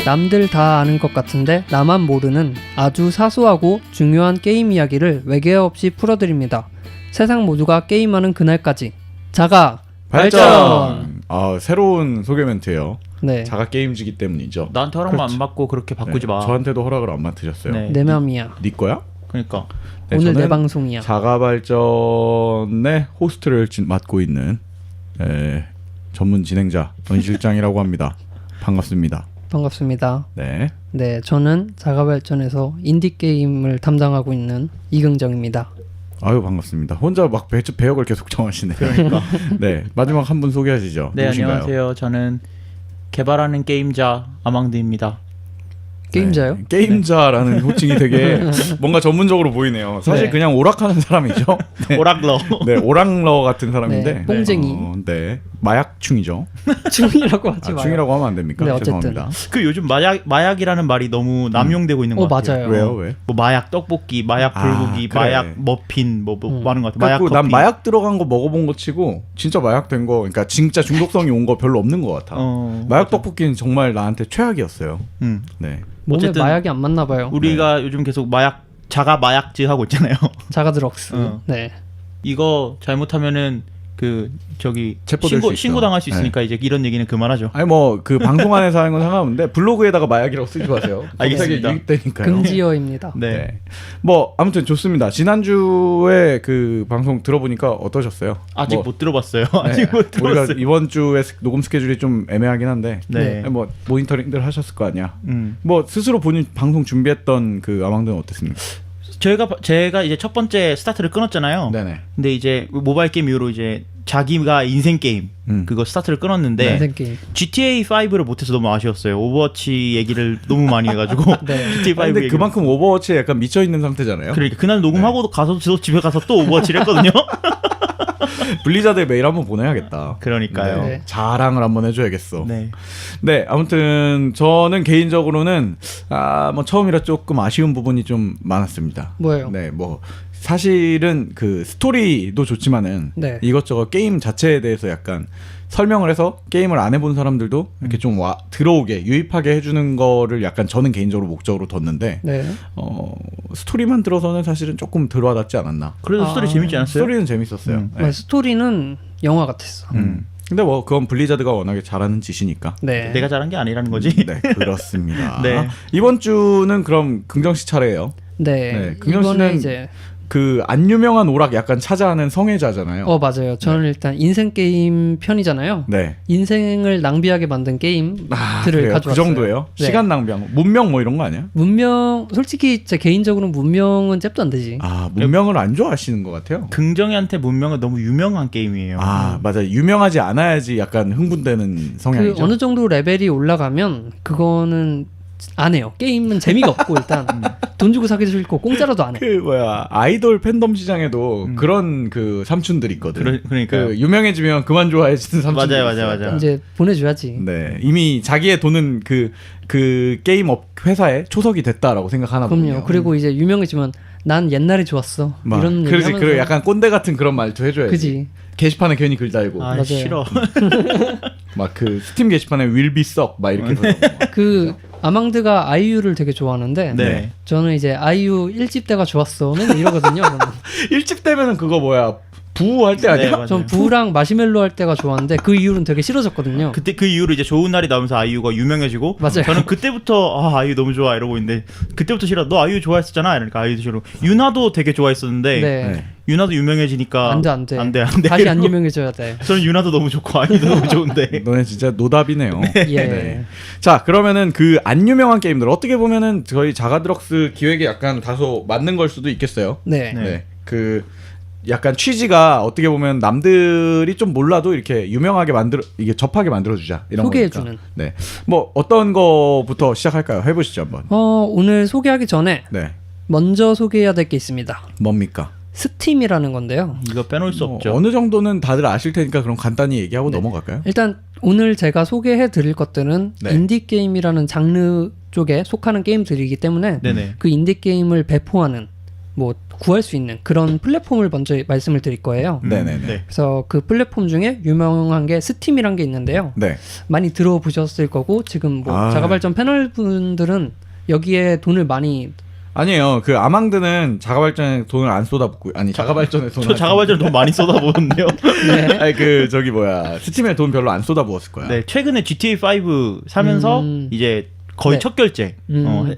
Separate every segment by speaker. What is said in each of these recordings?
Speaker 1: 남들 다 아는 것 같은데 나만 모르는 아주 사소하고 중요한 게임 이야기를 외계 없이 풀어드립니다. 세상 모두가 게임하는 그날까지 자가 발전!
Speaker 2: 새로운 소개 멘트예요.
Speaker 1: 네,
Speaker 2: 자가 게임즈기 때문이죠.
Speaker 3: 나한테 허락만
Speaker 2: 그렇죠.
Speaker 3: 안 받고 그렇게 바꾸지 마.
Speaker 2: 저한테도 허락을 안 맡으셨어요.
Speaker 3: 네.
Speaker 1: 내 맘이야.
Speaker 2: 네 거야?
Speaker 3: 그러니까
Speaker 2: 네,
Speaker 1: 오늘 내
Speaker 2: 저는
Speaker 1: 방송이야.
Speaker 2: 자가 발전의 호스트를 맡고 있는 전문 진행자 원 실장이라고 합니다. 반갑습니다.
Speaker 1: 반갑습니다.
Speaker 2: 네.
Speaker 1: 네, 저는 자가 발전에서 인디 게임을 담당하고 있는 이긍정입니다.
Speaker 2: 아유 반갑습니다. 혼자 막 배역을 계속 정하시네요.
Speaker 3: 그러니까.
Speaker 2: 네, 마지막 한 분 소개하시죠.
Speaker 3: 네,
Speaker 2: 누구신가요?
Speaker 3: 안녕하세요. 저는 개발하는 게임자 아망드입니다.
Speaker 1: 게임자요?
Speaker 2: 네, 게임자라는 호칭이 되게 뭔가 전문적으로 보이네요. 사실
Speaker 1: 네.
Speaker 2: 그냥 오락하는 사람이죠. 네.
Speaker 3: 오락러.
Speaker 2: 네, 오락러 같은 사람인데.
Speaker 1: 네, 뽕쟁이.
Speaker 2: 네, 마약충이죠.
Speaker 1: 중이라고 하지 마요.
Speaker 2: 충이라고 하면 안 됩니까?
Speaker 1: 네, 어쨌든.
Speaker 2: 죄송합니다.
Speaker 3: 그 요즘 마약이라는 말이 너무 남용되고 있는 것 같아요.
Speaker 1: 맞아요.
Speaker 2: 왜요? 왜?
Speaker 3: 뭐 마약 떡볶이, 마약 불고기,
Speaker 2: 그래.
Speaker 3: 마약 머핀 뭐 많은 것 같아. 마약
Speaker 2: 그래갖고
Speaker 3: 커피.
Speaker 2: 난 마약 들어간 거 먹어본 거 치고 진짜 마약 된 거, 그러니까 진짜 중독성이 온 거 별로 없는 것 같아. 마약 떡볶이는 정말 나한테 최악이었어요. 네.
Speaker 1: 몸에
Speaker 3: 어쨌든
Speaker 1: 마약이 안 맞나 봐요.
Speaker 3: 우리가 요즘 계속 자가 마약즈 하고 있잖아요.
Speaker 1: 자가 드럭스.
Speaker 3: 어.
Speaker 1: 네.
Speaker 3: 이거 잘못하면은 그 저기
Speaker 2: 체포될 수 있어.
Speaker 3: 신고 당할 수 있으니까 이제 이런 얘기는 그만하죠.
Speaker 2: 아니 뭐 그 방송 안에서 하는 건 상관없는데 블로그에다가 마약이라고 쓰지 마세요.
Speaker 3: 알겠습니다.
Speaker 2: 유입되니까요.
Speaker 1: 금지어입니다.
Speaker 3: 네.
Speaker 2: 뭐 아무튼 좋습니다. 지난주에 그 방송 들어보니까 어떠셨어요?
Speaker 3: 아직
Speaker 2: 뭐,
Speaker 3: 못 들어봤어요.
Speaker 2: 네,
Speaker 3: 아직 못 들었어요.
Speaker 2: 우리가 이번 주에 녹음 스케줄이 좀 애매하긴 한데
Speaker 3: 네.
Speaker 2: 아니, 뭐 모니터링들 하셨을 거 아니야.
Speaker 3: 음.
Speaker 2: 뭐 스스로 본인 방송 준비했던 그 아망드는 어땠습니까?
Speaker 3: 제가 이제 첫 번째 스타트를 끊었잖아요.
Speaker 2: 네네.
Speaker 3: 근데 이제 모바일 게임 이후로 이제 자기가 인생 게임 그거 스타트를 끊었는데
Speaker 1: 인생 게임.
Speaker 3: GTA 5를 못해서 너무 아쉬웠어요. 오버워치 얘기를 너무 많이 해가지고
Speaker 1: 네.
Speaker 3: GTA 5
Speaker 2: 근데
Speaker 3: 얘기.
Speaker 2: 그만큼 오버워치에 약간 미쳐 있는 상태잖아요.
Speaker 3: 그러니까 그날 녹음하고 가서 집에 가서 또 오버워치를 했거든요.
Speaker 2: 블리자드에 메일 한번 보내야겠다.
Speaker 3: 그러니까요.
Speaker 1: 네.
Speaker 2: 자랑을 한번 해줘야겠어.
Speaker 3: 네.
Speaker 2: 네, 아무튼 저는 개인적으로는 뭐 처음이라 조금 아쉬운 부분이 좀 많았습니다.
Speaker 1: 뭐예요?
Speaker 2: 네, 뭐 사실은 그 스토리도 좋지만은
Speaker 1: 네.
Speaker 2: 이것저것 게임 자체에 대해서 약간 설명을 해서 게임을 안 해본 사람들도 이렇게 좀 들어오게 유입하게 해주는 거를 약간 저는 개인적으로 목적으로 뒀는데
Speaker 1: 네.
Speaker 2: 스토리만 들어서는 사실은 조금 들어와닿지 않았나.
Speaker 3: 그래도 스토리 재밌지 않았어요?
Speaker 2: 스토리는 재밌었어요. 네.
Speaker 1: 네, 스토리는 영화 같았어.
Speaker 2: 근데 뭐 그건 블리자드가 워낙에 잘하는 짓이니까.
Speaker 1: 네.
Speaker 3: 내가 잘한 게 아니라는 거지.
Speaker 2: 네, 그렇습니다.
Speaker 3: 네.
Speaker 2: 이번 주는 그럼 긍정 씨 차례예요.
Speaker 1: 네.
Speaker 2: 네, 긍정
Speaker 1: 이번에
Speaker 2: 씨는
Speaker 1: 이제
Speaker 2: 그 안 유명한 오락 약간 찾아하는 성애자잖아요.
Speaker 1: 맞아요. 저는 일단 인생 게임 편이잖아요.
Speaker 2: 네.
Speaker 1: 인생을 낭비하게 만든 게임들을
Speaker 2: 그래요?
Speaker 1: 가져왔어요.
Speaker 2: 그 정도예요?
Speaker 1: 네.
Speaker 2: 시간 낭비한 거. 문명 뭐 이런 거 아니야?
Speaker 1: 문명 솔직히 제 개인적으로는 문명은 잽도 안 되지.
Speaker 2: 문명을 안 좋아하시는 것 같아요.
Speaker 3: 긍정이한테 문명은 너무 유명한 게임이에요.
Speaker 2: 맞아. 유명하지 않아야지 약간 흥분되는 성향이죠.
Speaker 1: 그 어느 정도 레벨이 올라가면 그거는 안 해요. 게임은 재미가 없고 일단 돈 주고 사기도 싫고 공짜로도 안 해.
Speaker 2: 그 뭐야 아이돌 팬덤 시장에도 그런 그 삼촌들 있거든.
Speaker 3: 그러니까요.
Speaker 2: 그 유명해지면 그만 좋아해지는 삼촌들.
Speaker 3: 맞아요.
Speaker 1: 이제 보내줘야지.
Speaker 2: 네, 이미 자기의 돈은 그 게임 회사에 초석이 됐다라고 생각하나 보군요.
Speaker 1: 그럼요. 그리고 이제 유명해지면 난 옛날에 좋았어. 이런
Speaker 2: 그렇지.
Speaker 1: 얘기하면서
Speaker 2: 그리고 약간 꼰대 같은 그런 말도 해줘야지.
Speaker 1: 그지.
Speaker 2: 게시판에 괜히 글 달고
Speaker 3: 아,
Speaker 1: 맞아요.
Speaker 3: 싫어.
Speaker 2: 막 그 스팀 게시판에 will be suck 막 이렇게 해서
Speaker 1: 그 아망드가 아이유를 되게 좋아하는데
Speaker 3: 네.
Speaker 1: 저는 이제 아이유 1집 때가 좋았어. 맨날 이러거든요. 저는.
Speaker 2: 일집 되면은 그거 뭐야 부할 때 아니야?
Speaker 3: 네, 맞아요.
Speaker 1: 전 부랑 마시멜로 할 때가 좋았는데 그 이후로는 되게 싫어졌거든요.
Speaker 3: 그때 그 이후로 이제 좋은 날이 나오면서 아이유가 유명해지고
Speaker 1: 맞아요.
Speaker 3: 저는 그때부터 아이유 너무 좋아 이러고 있는데 그때부터 싫어. 너 아이유 좋아했었잖아. 이러니까 아이유도 싫어. 유나도 되게 좋아했었는데
Speaker 1: 네.
Speaker 3: 유나도 유명해지니까
Speaker 1: 안 돼. 다시 안
Speaker 3: 이러고.
Speaker 1: 유명해져야 돼.
Speaker 3: 저는 유나도 너무 좋고 아이유도 너무 좋은데.
Speaker 2: 너네 진짜 노답이네요.
Speaker 1: 예.
Speaker 2: 자 그러면은 그 안 유명한 게임들 어떻게 보면은 저희 자가드럭스 기획에 약간 다소 맞는 걸 수도 있겠어요.
Speaker 1: 네.
Speaker 3: 네.
Speaker 2: 그 약간 취지가 어떻게 보면 남들이 좀 몰라도 이렇게 유명하게 이게 접하게 만들어주자 이런
Speaker 1: 소개해주는.
Speaker 2: 거니까. 네. 뭐 어떤 거부터 시작할까요? 해보시죠 한번.
Speaker 1: 오늘 소개하기 전에
Speaker 2: 네.
Speaker 1: 먼저 소개해야 될 게 있습니다.
Speaker 2: 뭡니까?
Speaker 1: 스팀이라는 건데요.
Speaker 3: 이거 빼놓을 수 없죠.
Speaker 2: 어느 정도는 다들 아실 테니까 그럼 간단히 얘기하고 넘어갈까요?
Speaker 1: 일단 오늘 제가 소개해 드릴 것들은
Speaker 2: 네.
Speaker 1: 인디 게임이라는 장르 쪽에 속하는 게임들이기 때문에
Speaker 3: 네네.
Speaker 1: 그 인디 게임을 배포하는 뭐 구할 수 있는 그런 플랫폼을 먼저 말씀을 드릴 거예요.
Speaker 2: 네네네.
Speaker 3: 네.
Speaker 1: 그래서 그 플랫폼 중에 유명한 게 스팀이란 게 있는데요.
Speaker 2: 네.
Speaker 1: 많이 들어보셨을 거고 지금 뭐
Speaker 2: 아.
Speaker 1: 자가발전 패널 분들은 여기에 돈을 많이
Speaker 2: 아니에요. 그 아망드는 자가발전에 돈을 안 쏟아붓고 아니 자가발전에 돈을
Speaker 3: 저 자가발전 돈 많이 쏟아보는데요.
Speaker 1: 네.
Speaker 2: 아니 그 저기 뭐야 스팀에 돈 별로 안 쏟아부었을 거야.
Speaker 3: 네, 최근에 GTA 5 사면서 이제 거의
Speaker 1: 네.
Speaker 3: 첫 결제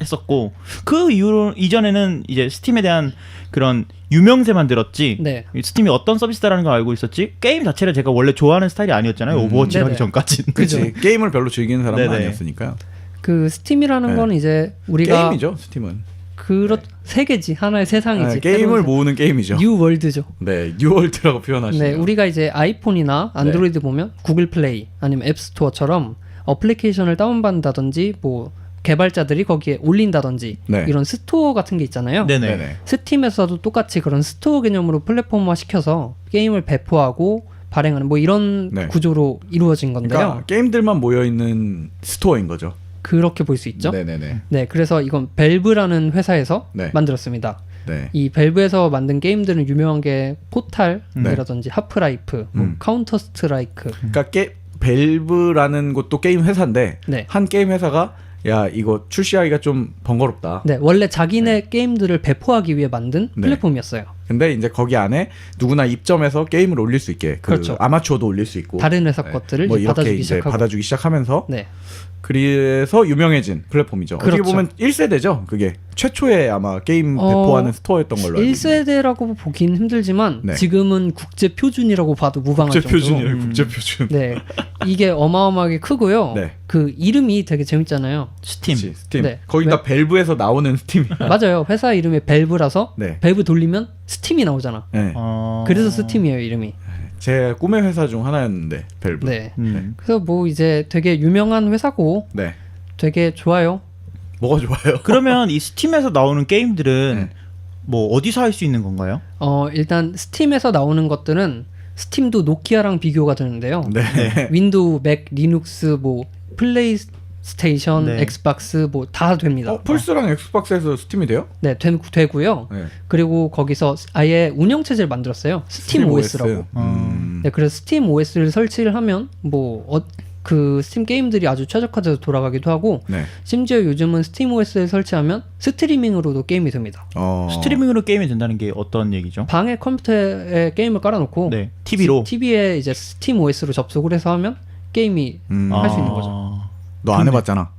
Speaker 3: 했었고 그 이후로 이전에는 이제 스팀에 대한 그런 유명세만 들었지
Speaker 1: 네.
Speaker 3: 스팀이 어떤 서비스다라는 걸 알고 있었지 게임 자체를 제가 원래 좋아하는 스타일이 아니었잖아요. 오버워치 하기
Speaker 1: 네네.
Speaker 3: 전까지는.
Speaker 2: 그치. 게임을 별로 즐기는 사람은
Speaker 3: 네네.
Speaker 2: 아니었으니까요.
Speaker 1: 그 스팀이라는
Speaker 2: 네.
Speaker 1: 건 이제 우리가
Speaker 2: 게임이죠 스팀은.
Speaker 1: 세계지 하나의 세상이지.
Speaker 2: 네, 게임을 모으는 게임이죠.
Speaker 1: 뉴 월드죠.
Speaker 2: 네, 뉴월드라고 표현하시네요.
Speaker 1: 네, 우리가 이제 아이폰이나 안드로이드 보면 구글 플레이 아니면 앱스토어처럼 어플리케이션을 다운받는다든지 뭐 개발자들이 거기에 올린다든지
Speaker 2: 네.
Speaker 1: 이런 스토어 같은 게 있잖아요.
Speaker 3: 네네.
Speaker 2: 네네.
Speaker 1: 스팀에서도 똑같이 그런 스토어 개념으로 플랫폼화 시켜서 게임을 배포하고 발행하는 뭐 이런
Speaker 2: 네.
Speaker 1: 구조로 이루어진 건데요.
Speaker 2: 그러니까 게임들만 모여 있는 스토어인 거죠.
Speaker 1: 그렇게 볼 수 있죠.
Speaker 2: 네네네.
Speaker 1: 네, 그래서 이건 벨브라는 회사에서
Speaker 2: 네.
Speaker 1: 만들었습니다.
Speaker 2: 네.
Speaker 1: 이 벨브에서 만든 게임들은 유명한 게 포탈이라든지 하프라이프, 뭐 카운터 스트라이크.
Speaker 2: 그러니까 벨브라는 곳도 게임 회사인데
Speaker 1: 네.
Speaker 2: 한 게임 회사가 야 이거 출시하기가 좀 번거롭다.
Speaker 1: 네, 원래 자기네 게임들을 배포하기 위해 만든
Speaker 2: 네.
Speaker 1: 플랫폼이었어요.
Speaker 2: 근데 이제 거기 안에 누구나 입점해서 게임을 올릴 수 있게 그
Speaker 1: 그렇죠.
Speaker 2: 아마추어도 올릴 수 있고
Speaker 1: 다른 회사
Speaker 2: 네.
Speaker 1: 것들을
Speaker 2: 뭐
Speaker 1: 이제
Speaker 2: 이렇게
Speaker 1: 받아주기
Speaker 2: 이제
Speaker 1: 시작하고.
Speaker 2: 받아주기 시작하면서
Speaker 1: 네,
Speaker 2: 그래서 유명해진 플랫폼이죠. 어떻게
Speaker 1: 그렇죠.
Speaker 2: 보면 1세대죠. 그게 최초의 아마 게임 배포하는 스토어였던 걸로 알고 있는데.
Speaker 1: 1세대라고 보긴 힘들지만
Speaker 2: 네.
Speaker 1: 지금은 국제 표준이라고 봐도 무방할 정도로.
Speaker 2: 국제표준이에요. 국제표준.
Speaker 1: 네, 이게 어마어마하게 크고요.
Speaker 2: 네.
Speaker 1: 그 이름이 되게 재밌잖아요.
Speaker 3: 스팀.
Speaker 2: 그치, 스팀.
Speaker 1: 네.
Speaker 2: 거기다 벨브에서 나오는 스팀.
Speaker 1: 맞아요. 회사 이름이 벨브라서
Speaker 2: 네.
Speaker 1: 벨브 돌리면 스팀이 나오잖아.
Speaker 2: 네.
Speaker 1: 그래서 스팀이에요 이름이.
Speaker 2: 제 꿈의 회사 중 하나였는데 벨브.
Speaker 1: 네.
Speaker 3: 음.
Speaker 1: 그래서 뭐 이제 되게 유명한 회사고
Speaker 2: 네.
Speaker 1: 되게 좋아요.
Speaker 2: 뭐가 좋아요?
Speaker 3: 그러면 이 스팀에서 나오는 게임들은
Speaker 2: 네.
Speaker 3: 뭐 어디서 할 수 있는 건가요?
Speaker 1: 일단 스팀에서 나오는 것들은 스팀도 노키아랑 비교가 되는데요.
Speaker 2: 네.
Speaker 1: 윈도우, 맥, 리눅스, 뭐 플레이스테이션,
Speaker 3: 네.
Speaker 1: 엑스박스 뭐 다 됩니다.
Speaker 2: 플스랑 엑스박스에서 스팀이 돼요?
Speaker 1: 네, 되고요.
Speaker 2: 네.
Speaker 1: 그리고 거기서 아예 운영 체제를 만들었어요. 스팀 OS라고. 네, 그래서 스팀 OS를 설치를 하면 뭐 그 스팀 게임들이 아주 최적화돼서 돌아가기도 하고
Speaker 2: 네.
Speaker 1: 심지어 요즘은 스팀 OS를 설치하면 스트리밍으로도 게임이 됩니다.
Speaker 3: 스트리밍으로 게임이 된다는 게 어떤 얘기죠?
Speaker 1: 방에 컴퓨터에 게임을 깔아놓고
Speaker 3: 네, TV로.
Speaker 1: TV에 이제 스팀 OS로 접속을 해서 하면 게임이 할 수 있는 거죠.
Speaker 2: 너 안 해봤잖아.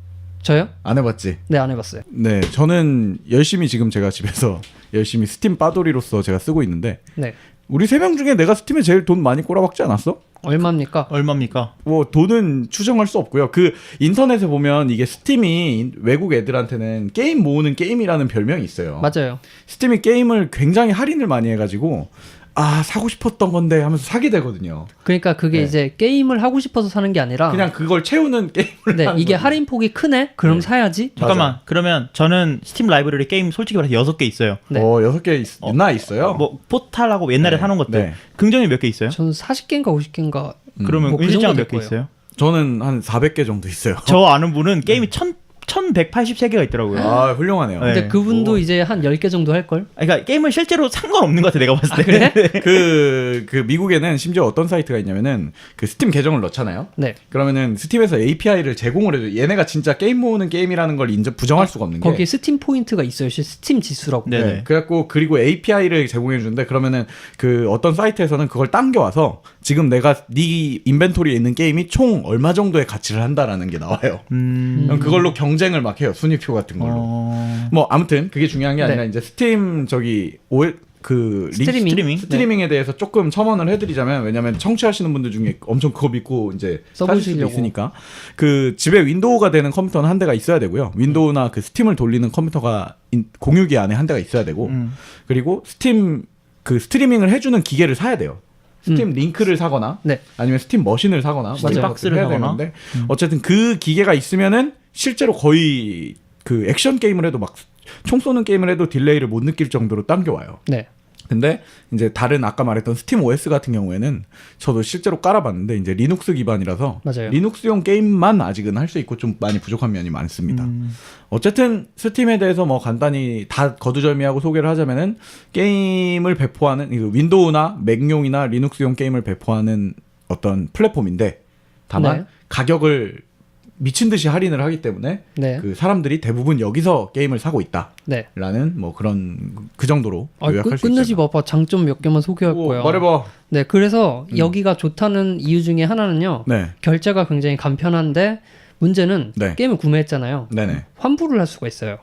Speaker 1: 저요?
Speaker 2: 안 해봤지?
Speaker 1: 네, 안 해봤어요.
Speaker 2: 네. 저는 열심히 지금 제가 집에서 열심히 스팀 빠돌이로서 제가 쓰고 있는데
Speaker 1: 네.
Speaker 2: 우리 세 명 중에 내가 스팀에 제일 돈 많이 꼬라박지 않았어?
Speaker 1: 얼마입니까?
Speaker 3: 얼마입니까?
Speaker 2: 뭐 돈은 추정할 수 없고요. 그 인터넷에 보면 이게 스팀이 외국 애들한테는 게임 모으는 게임이라는 별명이 있어요.
Speaker 1: 맞아요.
Speaker 2: 스팀이 게임을 굉장히 할인을 많이 해가지고 아 사고 싶었던 건데 하면서 사게 되거든요.
Speaker 1: 그러니까 그게
Speaker 2: 네.
Speaker 1: 이제 게임을 하고 싶어서 사는 게 아니라
Speaker 2: 그냥 그걸 채우는 게임을
Speaker 1: 네,
Speaker 2: 하는
Speaker 1: 이게
Speaker 2: 거죠.
Speaker 1: 할인 폭이 크네? 그럼
Speaker 2: 네.
Speaker 1: 사야지.
Speaker 3: 잠깐만. 그러면 저는 스팀 라이브러리 게임 솔직히 말해서 6개 있어요.
Speaker 1: 네.
Speaker 2: 6개 있나 있어요?
Speaker 3: 뭐 포탈하고 옛날에
Speaker 2: 네.
Speaker 3: 사놓은 것들.
Speaker 2: 네.
Speaker 3: 긍정이 몇 개 있어요?
Speaker 1: 저는 40개인가 50개인가
Speaker 3: 그러면
Speaker 1: 뭐그
Speaker 3: 은실장
Speaker 1: 정도
Speaker 3: 몇 개
Speaker 1: 될 거예요.
Speaker 3: 있어요?
Speaker 2: 저는 한 400개 정도 있어요.
Speaker 3: 저 아는 분은 게임이 1183개가 있더라고요.
Speaker 2: 아 훌륭하네요.
Speaker 3: 네.
Speaker 1: 근데 그분도 이제 한 10개 정도 할걸?
Speaker 3: 그러니까 게임을 실제로 산 건 없는 것 같아 내가 봤을 때.
Speaker 1: 그래?
Speaker 2: 그 미국에는 심지어 어떤 사이트가 있냐면은 그 스팀 계정을 넣잖아요.
Speaker 1: 네.
Speaker 2: 그러면은 스팀에서 API를 제공을 해줘. 얘네가 진짜 게임 모으는 게임이라는 걸 부정할 수가 없는 게.
Speaker 1: 거기에 스팀 포인트가 있어요. 스팀 지수라고.
Speaker 3: 네.
Speaker 2: 네. 그래갖고 그리고 API를 제공해 주는데 그러면은 그 어떤 사이트에서는 그걸 당겨와서 지금 내가 네 인벤토리에 있는 게임이 총 얼마 정도의 가치를 한다라는 게 나와요.
Speaker 3: 음.
Speaker 2: 그걸로 경쟁을 막 해요. 순위표 같은 걸로. 뭐 아무튼 그게 중요한 게 아니라
Speaker 1: 네.
Speaker 2: 이제 스팀 저기
Speaker 1: 스트리밍?
Speaker 2: 에 대해서 조금 첨언을 해드리자면 왜냐면 청취하시는 분들 중에 엄청 그거 믿고 이제 사실 수도
Speaker 1: 써보시려고.
Speaker 2: 있으니까 그 집에 윈도우가 되는 컴퓨터는 한 대가 있어야 되고요. 윈도우나 그 스팀을 돌리는 컴퓨터가 공유기 안에 한 대가 있어야 되고 그리고 스팀 그 스트리밍을 해주는 기계를 사야 돼요. 스팀 링크를 사거나
Speaker 1: 네.
Speaker 2: 아니면 스팀 머신을 사거나
Speaker 3: 스팀
Speaker 2: 이런
Speaker 3: 박스를
Speaker 2: 것들을 해야
Speaker 3: 사거나.
Speaker 2: 되는데 어쨌든 그 기계가 있으면은 실제로 거의 그 액션 게임을 해도 막 총 쏘는 게임을 해도 딜레이를 못 느낄 정도로 당겨와요.
Speaker 1: 네.
Speaker 2: 근데 이제 다른 아까 말했던 스팀 OS 같은 경우에는 저도 실제로 깔아봤는데 이제 리눅스 기반이라서
Speaker 1: 맞아요.
Speaker 2: 리눅스용 게임만 아직은 할 수 있고 좀 많이 부족한 면이 많습니다. 어쨌든 스팀에 대해서 뭐 간단히 다 거두절미하고 소개를 하자면은 게임을 배포하는 이거 윈도우나 맥용이나 리눅스용 게임을 배포하는 어떤 플랫폼인데 다만
Speaker 1: 네.
Speaker 2: 가격을 미친 듯이 할인을 하기 때문에
Speaker 1: 네.
Speaker 2: 그 사람들이 대부분 여기서 게임을 사고 있다라는
Speaker 1: 네.
Speaker 2: 뭐 그런 그 정도로 요약할 수
Speaker 1: 끝내지
Speaker 2: 있어요.
Speaker 1: 봐봐. 장점 몇 개만 소개할 거야.
Speaker 2: 말해봐.
Speaker 1: 네, 그래서 여기가 좋다는 이유 중에 하나는요.
Speaker 2: 네,
Speaker 1: 결제가 굉장히 간편한데 문제는
Speaker 2: 네.
Speaker 1: 게임을 구매했잖아요.
Speaker 2: 네네.
Speaker 1: 환불을 할 수가 있어요.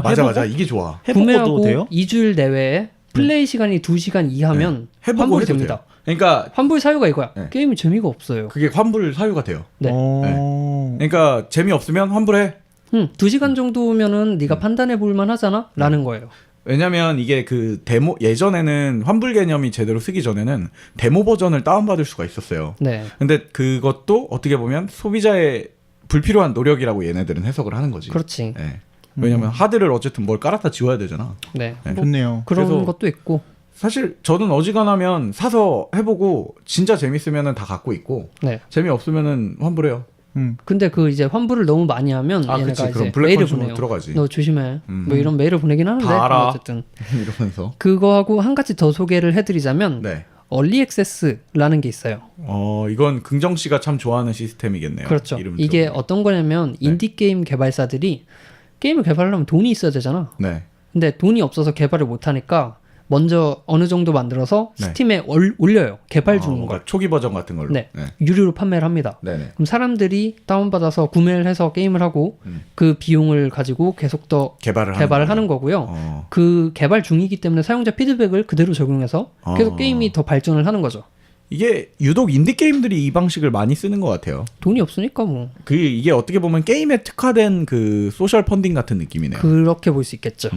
Speaker 2: 맞아 맞아 이게 좋아.
Speaker 3: 해보고도
Speaker 1: 구매하고
Speaker 3: 돼요?
Speaker 1: 2주일 내외에 플레이 시간이 2시간 이하면
Speaker 2: 해보고
Speaker 1: 환불이
Speaker 2: 해도
Speaker 1: 됩니다.
Speaker 2: 돼요. 그러니까
Speaker 1: 환불 사유가 이거야.
Speaker 2: 네.
Speaker 1: 게임이 재미가 없어요.
Speaker 2: 그게 환불 사유가 돼요.
Speaker 1: 네.
Speaker 2: 그러니까 재미 없으면 환불해.
Speaker 1: 2시간 정도면은 네가 판단해 볼 만하잖아? 라는 거예요.
Speaker 2: 왜냐면 이게 그 데모 예전에는 환불 개념이 제대로 쓰기 전에는 데모 버전을 다운받을 수가 있었어요.
Speaker 1: 네.
Speaker 2: 근데 그것도 어떻게 보면 소비자의 불필요한 노력이라고 얘네들은 해석을 하는 거지.
Speaker 1: 그렇지.
Speaker 2: 네. 왜냐면 하드를 어쨌든 뭘 깔았다 지워야 되잖아.
Speaker 1: 네.
Speaker 2: 네.
Speaker 1: 뭐
Speaker 3: 좋네요.
Speaker 1: 그런
Speaker 2: 그래서-
Speaker 1: 것도 있고.
Speaker 2: 사실 저는 어지간하면 사서 해보고 진짜 재밌으면은 다 갖고 있고
Speaker 1: 네.
Speaker 2: 재미없으면은 환불해요.
Speaker 1: 근데 그 이제 환불을 너무 많이 하면
Speaker 2: 아,
Speaker 1: 얘네가
Speaker 2: 그치.
Speaker 1: 이제
Speaker 2: 그럼 블랙
Speaker 1: 메일을
Speaker 2: 컨슈머
Speaker 1: 보내요.
Speaker 2: 들어가지.
Speaker 1: 너 조심해. 뭐 이런 메일을 보내긴 하는데
Speaker 2: 다 알아.
Speaker 1: 어쨌든
Speaker 2: 이러면서.
Speaker 1: 그거하고 한 가지 더 소개를 해드리자면
Speaker 2: 네.
Speaker 1: 얼리 액세스라는 게 있어요.
Speaker 2: 이건 긍정 씨가 참 좋아하는 시스템이겠네요.
Speaker 1: 그렇죠.
Speaker 2: 이름
Speaker 1: 이게
Speaker 2: 들어보니.
Speaker 1: 어떤 거냐면 인디 게임 개발사들이 게임을 개발하려면 돈이 있어야 되잖아.
Speaker 2: 네.
Speaker 1: 근데 돈이 없어서 개발을 못 하니까 먼저 어느 정도 만들어서
Speaker 2: 네.
Speaker 1: 스팀에 올려요. 개발 중인 걸.
Speaker 2: 뭔가 초기 버전 같은 걸로.
Speaker 1: 네. 유료로 판매를 합니다.
Speaker 2: 네네.
Speaker 1: 그럼 사람들이 다운받아서 구매를 해서 게임을 하고 그 비용을 가지고 계속 더
Speaker 2: 개발을
Speaker 1: 하는 거고요.
Speaker 2: 어.
Speaker 1: 그 개발 중이기 때문에 사용자 피드백을 그대로 적용해서 계속 게임이 더 발전을 하는 거죠.
Speaker 2: 이게 유독 인디 게임들이 이 방식을 많이 쓰는 것 같아요.
Speaker 1: 돈이 없으니까 뭐
Speaker 2: 이게 어떻게 보면 게임에 특화된 그 소셜 펀딩 같은 느낌이네요.
Speaker 1: 그렇게 볼 수 있겠죠.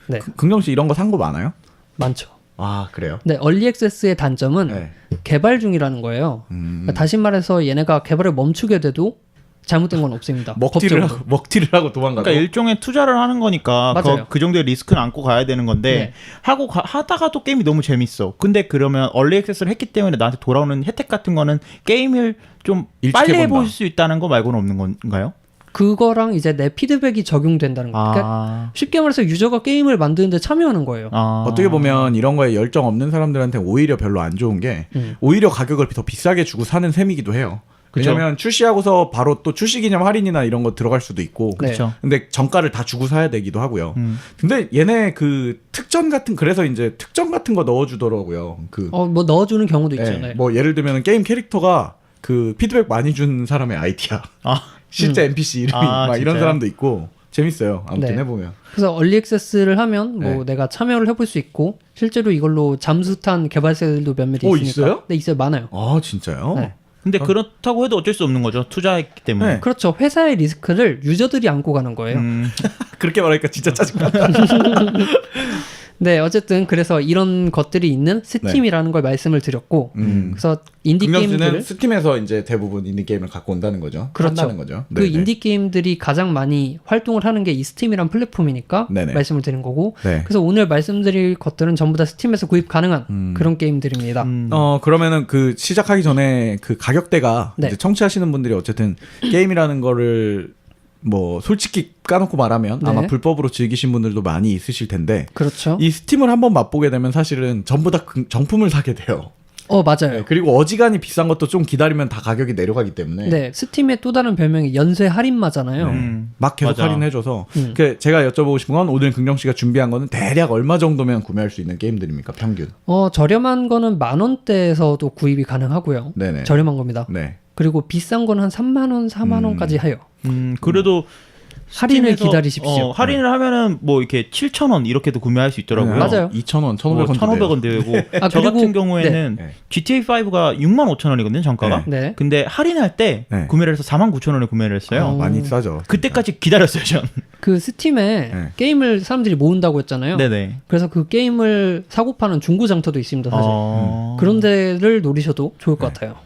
Speaker 1: 네,
Speaker 2: 긍정 씨 이런 거 산 거 많아요?
Speaker 1: 많죠.
Speaker 2: 아 그래요?
Speaker 1: 네, 얼리 액세스의 단점은
Speaker 2: 네.
Speaker 1: 개발 중이라는 거예요. 그러니까 다시 말해서 얘네가 개발을 멈추게 돼도 잘못된 건 없습니다. 법적으로.
Speaker 2: 먹튀를 하고 도망가고.
Speaker 3: 그러니까 일종의 투자를 하는 거니까
Speaker 1: 맞아요.
Speaker 3: 그 정도의 리스크는 안고 가야 되는 건데
Speaker 1: 네.
Speaker 3: 하다가도 게임이 너무 재밌어. 근데 그러면 얼리 액세스를 했기 때문에 나한테 돌아오는 혜택 같은 거는 게임을 좀
Speaker 2: 일찍
Speaker 3: 빨리
Speaker 2: 해본다.
Speaker 3: 해볼 수 있다는 거 말고는 없는 건가요?
Speaker 1: 그거랑 이제 내 피드백이 적용된다는 거예요. 그러니까 쉽게 말해서 유저가 게임을 만드는데 참여하는 거예요.
Speaker 2: 어떻게 보면 이런 거에 열정 없는 사람들한테 오히려 별로 안 좋은 게 오히려 가격을 더 비싸게 주고 사는 셈이기도 해요. 왜냐면 출시하고서 바로 또 출시 기념 할인이나 이런 거 들어갈 수도 있고.
Speaker 1: 네.
Speaker 3: 그렇죠.
Speaker 2: 근데 정가를 다 주고 사야 되기도 하고요. 근데 얘네 그 특전 같은 그래서 이제 특전 같은 거 넣어주더라고요.
Speaker 1: 뭐 넣어주는 경우도 있죠.
Speaker 2: 네.
Speaker 1: 네.
Speaker 2: 뭐 예를 들면 게임 캐릭터가 그 피드백 많이 준 사람의 아이디야. 실제 NPC 이름이 막 이런
Speaker 3: 진짜요?
Speaker 2: 사람도 있고 재밌어요. 아무튼
Speaker 1: 네.
Speaker 2: 해보면.
Speaker 1: 그래서 얼리 액세스를 하면 뭐
Speaker 2: 네.
Speaker 1: 내가 참여를 해볼 수 있고 실제로 이걸로 잠수탄 개발사들도 몇몇 있으니까.
Speaker 2: 있어요?
Speaker 1: 네, 있어요. 많아요.
Speaker 2: 아 진짜요?
Speaker 1: 네.
Speaker 3: 근데 그렇다고 해도 어쩔 수 없는 거죠. 투자했기 때문에.
Speaker 2: 네.
Speaker 1: 그렇죠. 회사의 리스크를 유저들이 안고 가는 거예요.
Speaker 2: 그렇게 말하니까 진짜 짜증나.
Speaker 1: 네, 어쨌든 그래서 이런 것들이 있는 스팀이라는 걸 말씀을 드렸고, 그래서 인디
Speaker 2: 긍정 씨는
Speaker 1: 게임들,
Speaker 2: 스팀에서 이제 대부분 인디 게임을 갖고 온다는 거죠.
Speaker 1: 그렇죠.
Speaker 2: 한다는 거죠.
Speaker 1: 그
Speaker 2: 네네.
Speaker 1: 인디 게임들이 가장 많이 활동을 하는 게 이 스팀이란 플랫폼이니까
Speaker 2: 네네.
Speaker 1: 말씀을 드린 거고,
Speaker 2: 네.
Speaker 1: 그래서 오늘 말씀드릴 것들은 전부 다 스팀에서 구입 가능한 그런 게임들입니다.
Speaker 2: 그러면은 그 시작하기 전에 그 가격대가
Speaker 1: 네.
Speaker 2: 이제 청취하시는 분들이 어쨌든 게임이라는 거를 뭐 솔직히 까놓고 말하면
Speaker 1: 네.
Speaker 2: 아마 불법으로 즐기신 분들도 많이 있으실 텐데
Speaker 1: 그렇죠.
Speaker 2: 이 스팀을 한번 맛보게 되면 사실은 전부 다 정품을 사게 돼요.
Speaker 1: 맞아요.
Speaker 2: 네, 그리고 어지간히 비싼 것도 좀 기다리면 다 가격이 내려가기 때문에
Speaker 1: 네, 스팀의 또 다른 별명이 연쇄 할인마잖아요.
Speaker 2: 막 계속
Speaker 3: 맞아.
Speaker 2: 할인해줘서 제가 여쭤보고 싶은 건 오늘 긍정 씨가 준비한 거는 대략 얼마 정도면 구매할 수 있는 게임들입니까 평균?
Speaker 1: 저렴한 거는 10,000원대에서도 구입이 가능하고요.
Speaker 2: 네네.
Speaker 1: 저렴한 겁니다.
Speaker 2: 네.
Speaker 1: 그리고 비싼 거는 한 3만 원, 4만 원까지 해요.
Speaker 3: 그래도
Speaker 1: 할인을
Speaker 3: 스팀에서,
Speaker 1: 기다리십시오.
Speaker 3: 할인을 하면은 뭐 이렇게 7,000원 이렇게도 구매할 수 있더라고요.
Speaker 1: 맞아요.
Speaker 2: 2,000원, 1,500원.
Speaker 3: 1,500원 되고
Speaker 1: 아,
Speaker 3: 저
Speaker 1: 그리고-
Speaker 3: 같은 경우에는
Speaker 2: 네.
Speaker 3: GTA5가 65,000원이거든요, 정가가.
Speaker 1: 네.
Speaker 3: 근데 할인할 때
Speaker 2: 네.
Speaker 3: 구매를 해서 49,000원에 구매를 했어요.
Speaker 2: 많이 싸죠.
Speaker 3: 그때까지 기다렸어요, 전.
Speaker 1: 그 스팀에
Speaker 2: 네.
Speaker 1: 게임을 사람들이 모은다고 했잖아요.
Speaker 3: 네네.
Speaker 1: 그래서 그 게임을 사고 파는 중고 장터도 있습니다, 사실. 그런 데를 노리셔도 좋을 것 같아요.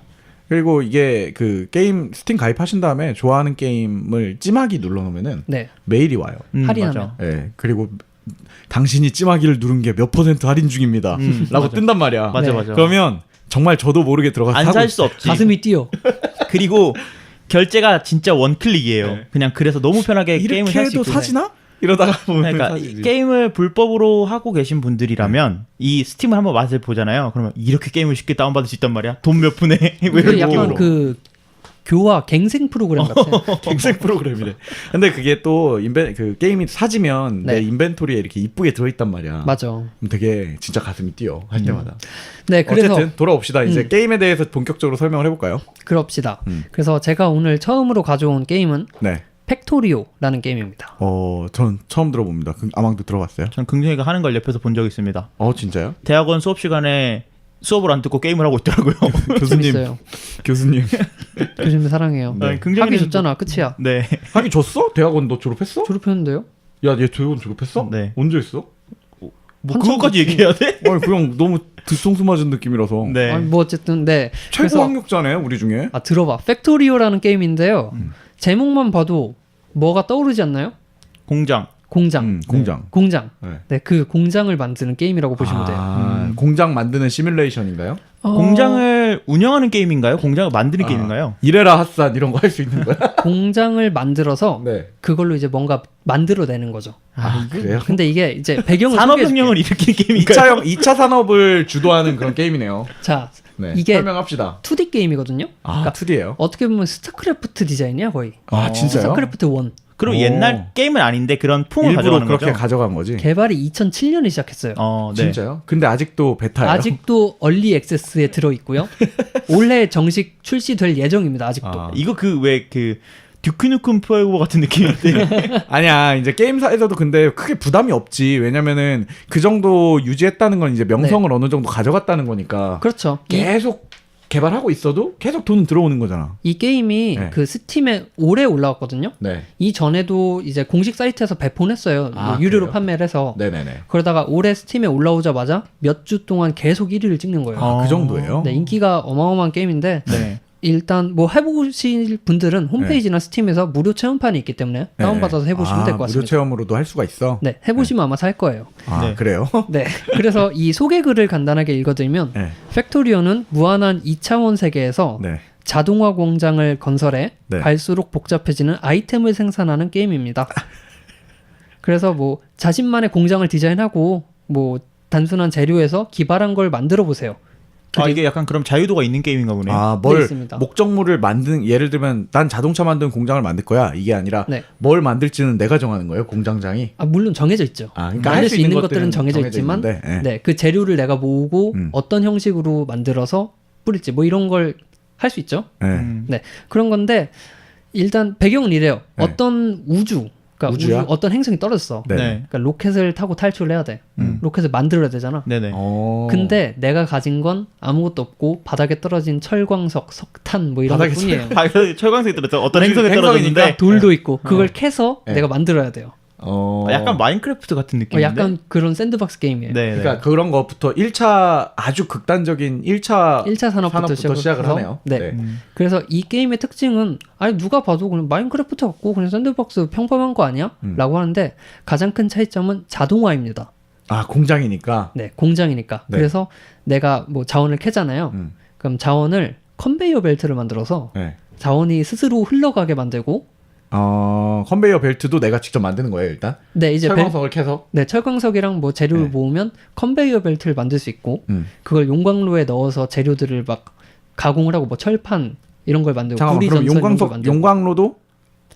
Speaker 2: 그리고 이게 그 게임 스팀 가입하신 다음에 좋아하는 게임을 찜하기 눌러놓으면은
Speaker 1: 네.
Speaker 2: 메일이 와요.
Speaker 1: 할인하면.
Speaker 3: 맞아.
Speaker 2: 예. 그리고 당신이 찜하기를 누른 게 몇 % 할인 중입니다. 라고
Speaker 3: 맞아.
Speaker 2: 뜬단 말이야.
Speaker 3: 맞아
Speaker 1: 네.
Speaker 3: 맞아.
Speaker 2: 그러면 정말 저도 모르게 들어가서
Speaker 3: 안
Speaker 2: 사고
Speaker 3: 살 수 없지.
Speaker 1: 가슴이 뛰어.
Speaker 3: 그리고 결제가 진짜 원클릭이에요.
Speaker 2: 네.
Speaker 3: 그냥 그래서 너무 편하게 게임을
Speaker 2: 이렇게
Speaker 3: 살 수
Speaker 2: 해도
Speaker 3: 있고.
Speaker 2: 사지나? 이러다가 보면
Speaker 3: 그러니까
Speaker 2: 사지지.
Speaker 3: 게임을 불법으로 하고 계신 분들이라면 이 스팀을 한번 맛을 보잖아요. 그러면 이렇게 게임을 쉽게 다운받을 수 있단 말이야. 돈 몇 푼에 뭐 이런
Speaker 1: 이게 약간
Speaker 3: 느낌으로.
Speaker 1: 그 교화 갱생 프로그램 같아.
Speaker 2: 갱생 프로그램이래. 근데 그게 또 그 게임이 사지면
Speaker 1: 네.
Speaker 2: 내 인벤토리에 이렇게 이쁘게 들어있단 말이야.
Speaker 1: 맞아.
Speaker 2: 그럼 되게 진짜 가슴이 뛰어 할 때마다.
Speaker 1: 네, 그래서
Speaker 2: 어쨌든 돌아옵시다. 이제
Speaker 1: 음.
Speaker 2: 게임에 대해서 본격적으로 설명을 해볼까요?
Speaker 1: 그럽시다.
Speaker 2: 음.
Speaker 1: 그래서 제가 오늘 처음으로 가져온 게임은
Speaker 2: 네.
Speaker 1: 팩토리오라는 게임입니다.
Speaker 2: 전 처음 들어봅니다. 아망도 들어봤어요?
Speaker 3: 전 긍정이가 하는 걸 옆에서 본 적 있습니다.
Speaker 2: 진짜요?
Speaker 3: 대학원 수업 시간에 수업을 안 듣고 게임을 하고 있더라고요.
Speaker 2: 교수님,
Speaker 1: 재밌어요.
Speaker 2: 교수님.
Speaker 1: 교수님 사랑해요.
Speaker 3: 네,
Speaker 1: 학위
Speaker 3: 긍정이는
Speaker 1: 줬잖아. 끝이야.
Speaker 3: 네.
Speaker 2: 하기 줬어? 대학원 너 졸업했어?
Speaker 1: 졸업했는데요?
Speaker 2: 야, 얘 대학원 졸업했어?
Speaker 3: 네.
Speaker 2: 언제 했어?
Speaker 3: 뭐
Speaker 1: 한참
Speaker 3: 그거까지
Speaker 1: 됐지.
Speaker 3: 얘기해야 돼?
Speaker 2: 아니 그냥 너무 뒤통수 맞은 느낌이라서.
Speaker 3: 네.
Speaker 1: 아니, 뭐 어쨌든 네.
Speaker 2: 최고
Speaker 1: 그래서
Speaker 2: 학력자네 우리 중에.
Speaker 1: 들어봐. 팩토리오라는 게임인데요. 제목만 봐도 뭐가 떠오르지 않나요?
Speaker 3: 공장.
Speaker 1: 공장.
Speaker 2: 공장.
Speaker 1: 공장.
Speaker 2: 네.
Speaker 1: 네, 그 공장을 만드는 게임이라고 보시면 돼요.
Speaker 2: 공장 만드는 시뮬레이션인가요?
Speaker 3: 공장을 운영하는 게임인가요? 공장을 만드는 게임인가요?
Speaker 2: 이래라 핫산 이런 거 할 수 있는 거야?
Speaker 1: 공장을 만들어서
Speaker 2: 네.
Speaker 1: 그걸로 이제 뭔가 만들어내는 거죠.
Speaker 2: 그래요?
Speaker 1: 근데 이게 이제 배경을
Speaker 3: 산업혁명을 일으키는 게임인가요?
Speaker 2: 2차 산업을 주도하는 그런 게임이네요.
Speaker 1: 자,
Speaker 2: 네.
Speaker 1: 이게
Speaker 2: 설명합시다.
Speaker 1: 2D 게임이거든요. 그러니까
Speaker 2: 2D예요?
Speaker 1: 어떻게 보면 스타크래프트 디자인이야 거의.
Speaker 2: 진짜요?
Speaker 1: 스타크래프트 1.
Speaker 3: 그럼
Speaker 2: 오.
Speaker 3: 옛날 게임은 아닌데 그런 풍을
Speaker 2: 일부러
Speaker 3: 가져가는
Speaker 2: 그렇게
Speaker 3: 거죠?
Speaker 2: 가져간 거지?
Speaker 1: 개발이 2007년에 시작했어요.
Speaker 3: 네.
Speaker 2: 진짜요? 근데 아직도 베타예요?
Speaker 1: 아직도 얼리 액세스에 들어 있고요. 올해 정식 출시될 예정입니다. 아직도.
Speaker 3: 이거 그 왜 그 듀크누큰 프로그램 같은 느낌인데.
Speaker 2: 아니야 이제 게임사에서도 근데 크게 부담이 없지. 왜냐면은 그 정도 유지했다는 건 이제 명성을 어느 정도 가져갔다는 거니까
Speaker 1: 그렇죠.
Speaker 2: 계속 개발하고 있어도 계속 돈은 들어오는 거잖아.
Speaker 1: 이 게임이
Speaker 2: 네.
Speaker 1: 그 스팀에 올해 올라왔거든요.
Speaker 2: 네.
Speaker 1: 이 전에도 이제 공식 사이트에서 배포는 했어요. 유료로
Speaker 2: 그래요?
Speaker 1: 판매를 해서.
Speaker 2: 네네네.
Speaker 1: 그러다가 올해 스팀에 올라오자마자 몇 주 동안 계속 1위를 찍는 거예요.
Speaker 2: 그 정도예요?
Speaker 1: 네, 인기가 어마어마한 게임인데
Speaker 3: 네.
Speaker 1: 일단 뭐 해보실 분들은 홈페이지나 스팀에서 무료 체험판이 있기 때문에 다운받아서 해보시면 될 것
Speaker 2: 무료
Speaker 1: 같습니다.
Speaker 2: 체험으로도 할 수가 있어?
Speaker 1: 네, 해보시면 아마 살 거예요.
Speaker 3: 네.
Speaker 2: 그래요?
Speaker 1: 네, 그래서 이 소개글을 간단하게 읽어드리면
Speaker 2: 네.
Speaker 1: 팩토리오는 무한한 2차원 세계에서
Speaker 2: 네.
Speaker 1: 자동화 공장을 건설해
Speaker 2: 네.
Speaker 1: 갈수록 복잡해지는 아이템을 생산하는 게임입니다. 그래서 뭐 자신만의 공장을 디자인하고 뭐 단순한 재료에서 기발한 걸 만들어 보세요.
Speaker 3: 이게 약간 그럼 자유도가 있는 게임인가 보네.
Speaker 1: 네, 있습니다.
Speaker 2: 목적물을 만든 예를 들면 난 자동차 만드는 공장을 만들 거야 이게 아니라
Speaker 1: 네.
Speaker 2: 뭘 만들지는 내가 정하는 거예요 공장장이.
Speaker 1: 물론 정해져 있죠.
Speaker 2: 그러니까
Speaker 1: 만들
Speaker 2: 할
Speaker 1: 수 있는 것들은 정해져 있지만
Speaker 2: 있는데,
Speaker 1: 네, 그 재료를 내가 모으고
Speaker 2: 음.
Speaker 1: 어떤 형식으로 만들어서 뿌릴지 뭐 이런 걸 할 수 있죠.
Speaker 2: 네.
Speaker 1: 네, 그런 건데 일단 배경은 이래요.
Speaker 2: 네.
Speaker 1: 어떤 그러니까
Speaker 2: 우주야?
Speaker 1: 어떤 행성이 떨어졌어.
Speaker 2: 네.
Speaker 1: 그러니까 로켓을 타고 탈출을 해야 돼. 로켓을 만들어야 되잖아.
Speaker 3: 네네.
Speaker 1: 근데 내가 가진 건 아무것도 없고 바닥에 떨어진 철광석, 석탄 뭐 이런
Speaker 2: 바닥에
Speaker 1: 것뿐이에요.
Speaker 3: 철광석이 떨어져 어떤
Speaker 2: 우주
Speaker 3: 행성에
Speaker 2: 행성이니까.
Speaker 3: 떨어졌는데
Speaker 1: 돌도 있고 그걸 캐서
Speaker 2: 네.
Speaker 1: 내가 만들어야 돼요.
Speaker 3: 약간 마인크래프트 같은 느낌인데.
Speaker 1: 약간 그런 샌드박스 게임이에요.
Speaker 3: 네.
Speaker 2: 그러니까 그런 거부터 1차 아주 극단적인 1차
Speaker 1: 1차 산업부터
Speaker 2: 시작을
Speaker 1: 해서,
Speaker 2: 하네요.
Speaker 1: 네. 그래서 이 게임의 특징은 아니 누가 봐도 그냥 마인크래프트 같고 그냥 샌드박스 평범한 거 아니야? 라고 하는데 가장 큰 차이점은 자동화입니다.
Speaker 2: 공장이니까.
Speaker 1: 네, 공장이니까.
Speaker 2: 네.
Speaker 1: 그래서 내가 뭐 자원을 캐잖아요. 그럼 자원을 컨베이어 벨트를 만들어서
Speaker 2: 네.
Speaker 1: 자원이 스스로 흘러가게 만들고
Speaker 2: 컨베이어 벨트도 내가 직접 만드는 거예요 일단.
Speaker 1: 네, 이제
Speaker 2: 철광석을 캐서.
Speaker 1: 네, 철광석이랑 뭐 재료를
Speaker 2: 네.
Speaker 1: 모으면 컨베이어 벨트를 만들 수 있고 그걸 용광로에 넣어서 재료들을 막 가공을 하고 뭐 철판 이런 걸 만들고
Speaker 2: 잠깐만
Speaker 1: 구리
Speaker 2: 그럼
Speaker 1: 전선 이런 걸 만들고
Speaker 2: 용광로도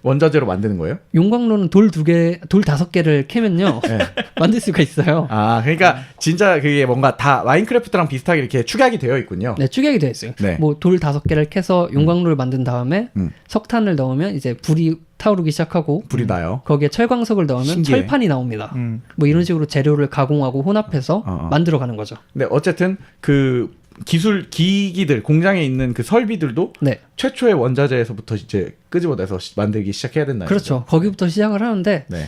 Speaker 2: 원자재로 만드는 거예요?
Speaker 1: 용광로는 돌 5개를 캐면요
Speaker 2: 네.
Speaker 1: 만들 수가 있어요.
Speaker 2: 그러니까 진짜 그게 뭔가 다 마인크래프트랑 비슷하게 이렇게 축약이 되어 있군요.
Speaker 1: 네, 축약이 되어 있어요.
Speaker 2: 네.
Speaker 1: 뭐 돌 5개를 캐서 용광로를 만든 다음에
Speaker 2: 음.
Speaker 1: 석탄을 넣으면 이제 불이 타오르기 시작하고
Speaker 2: 불이 나요.
Speaker 1: 거기에 철광석을 넣으면
Speaker 2: 신기해.
Speaker 1: 철판이 나옵니다. 뭐 이런 식으로 재료를 가공하고 혼합해서 만들어가는 거죠.
Speaker 2: 근데 어쨌든 그 기기들 공장에 있는 그 설비들도
Speaker 1: 네,
Speaker 2: 최초의 원자재에서부터 이제 끄집어내서 만들기 시작해야 된다.
Speaker 1: 그렇죠. 거기부터 시작을 하는데
Speaker 2: 네.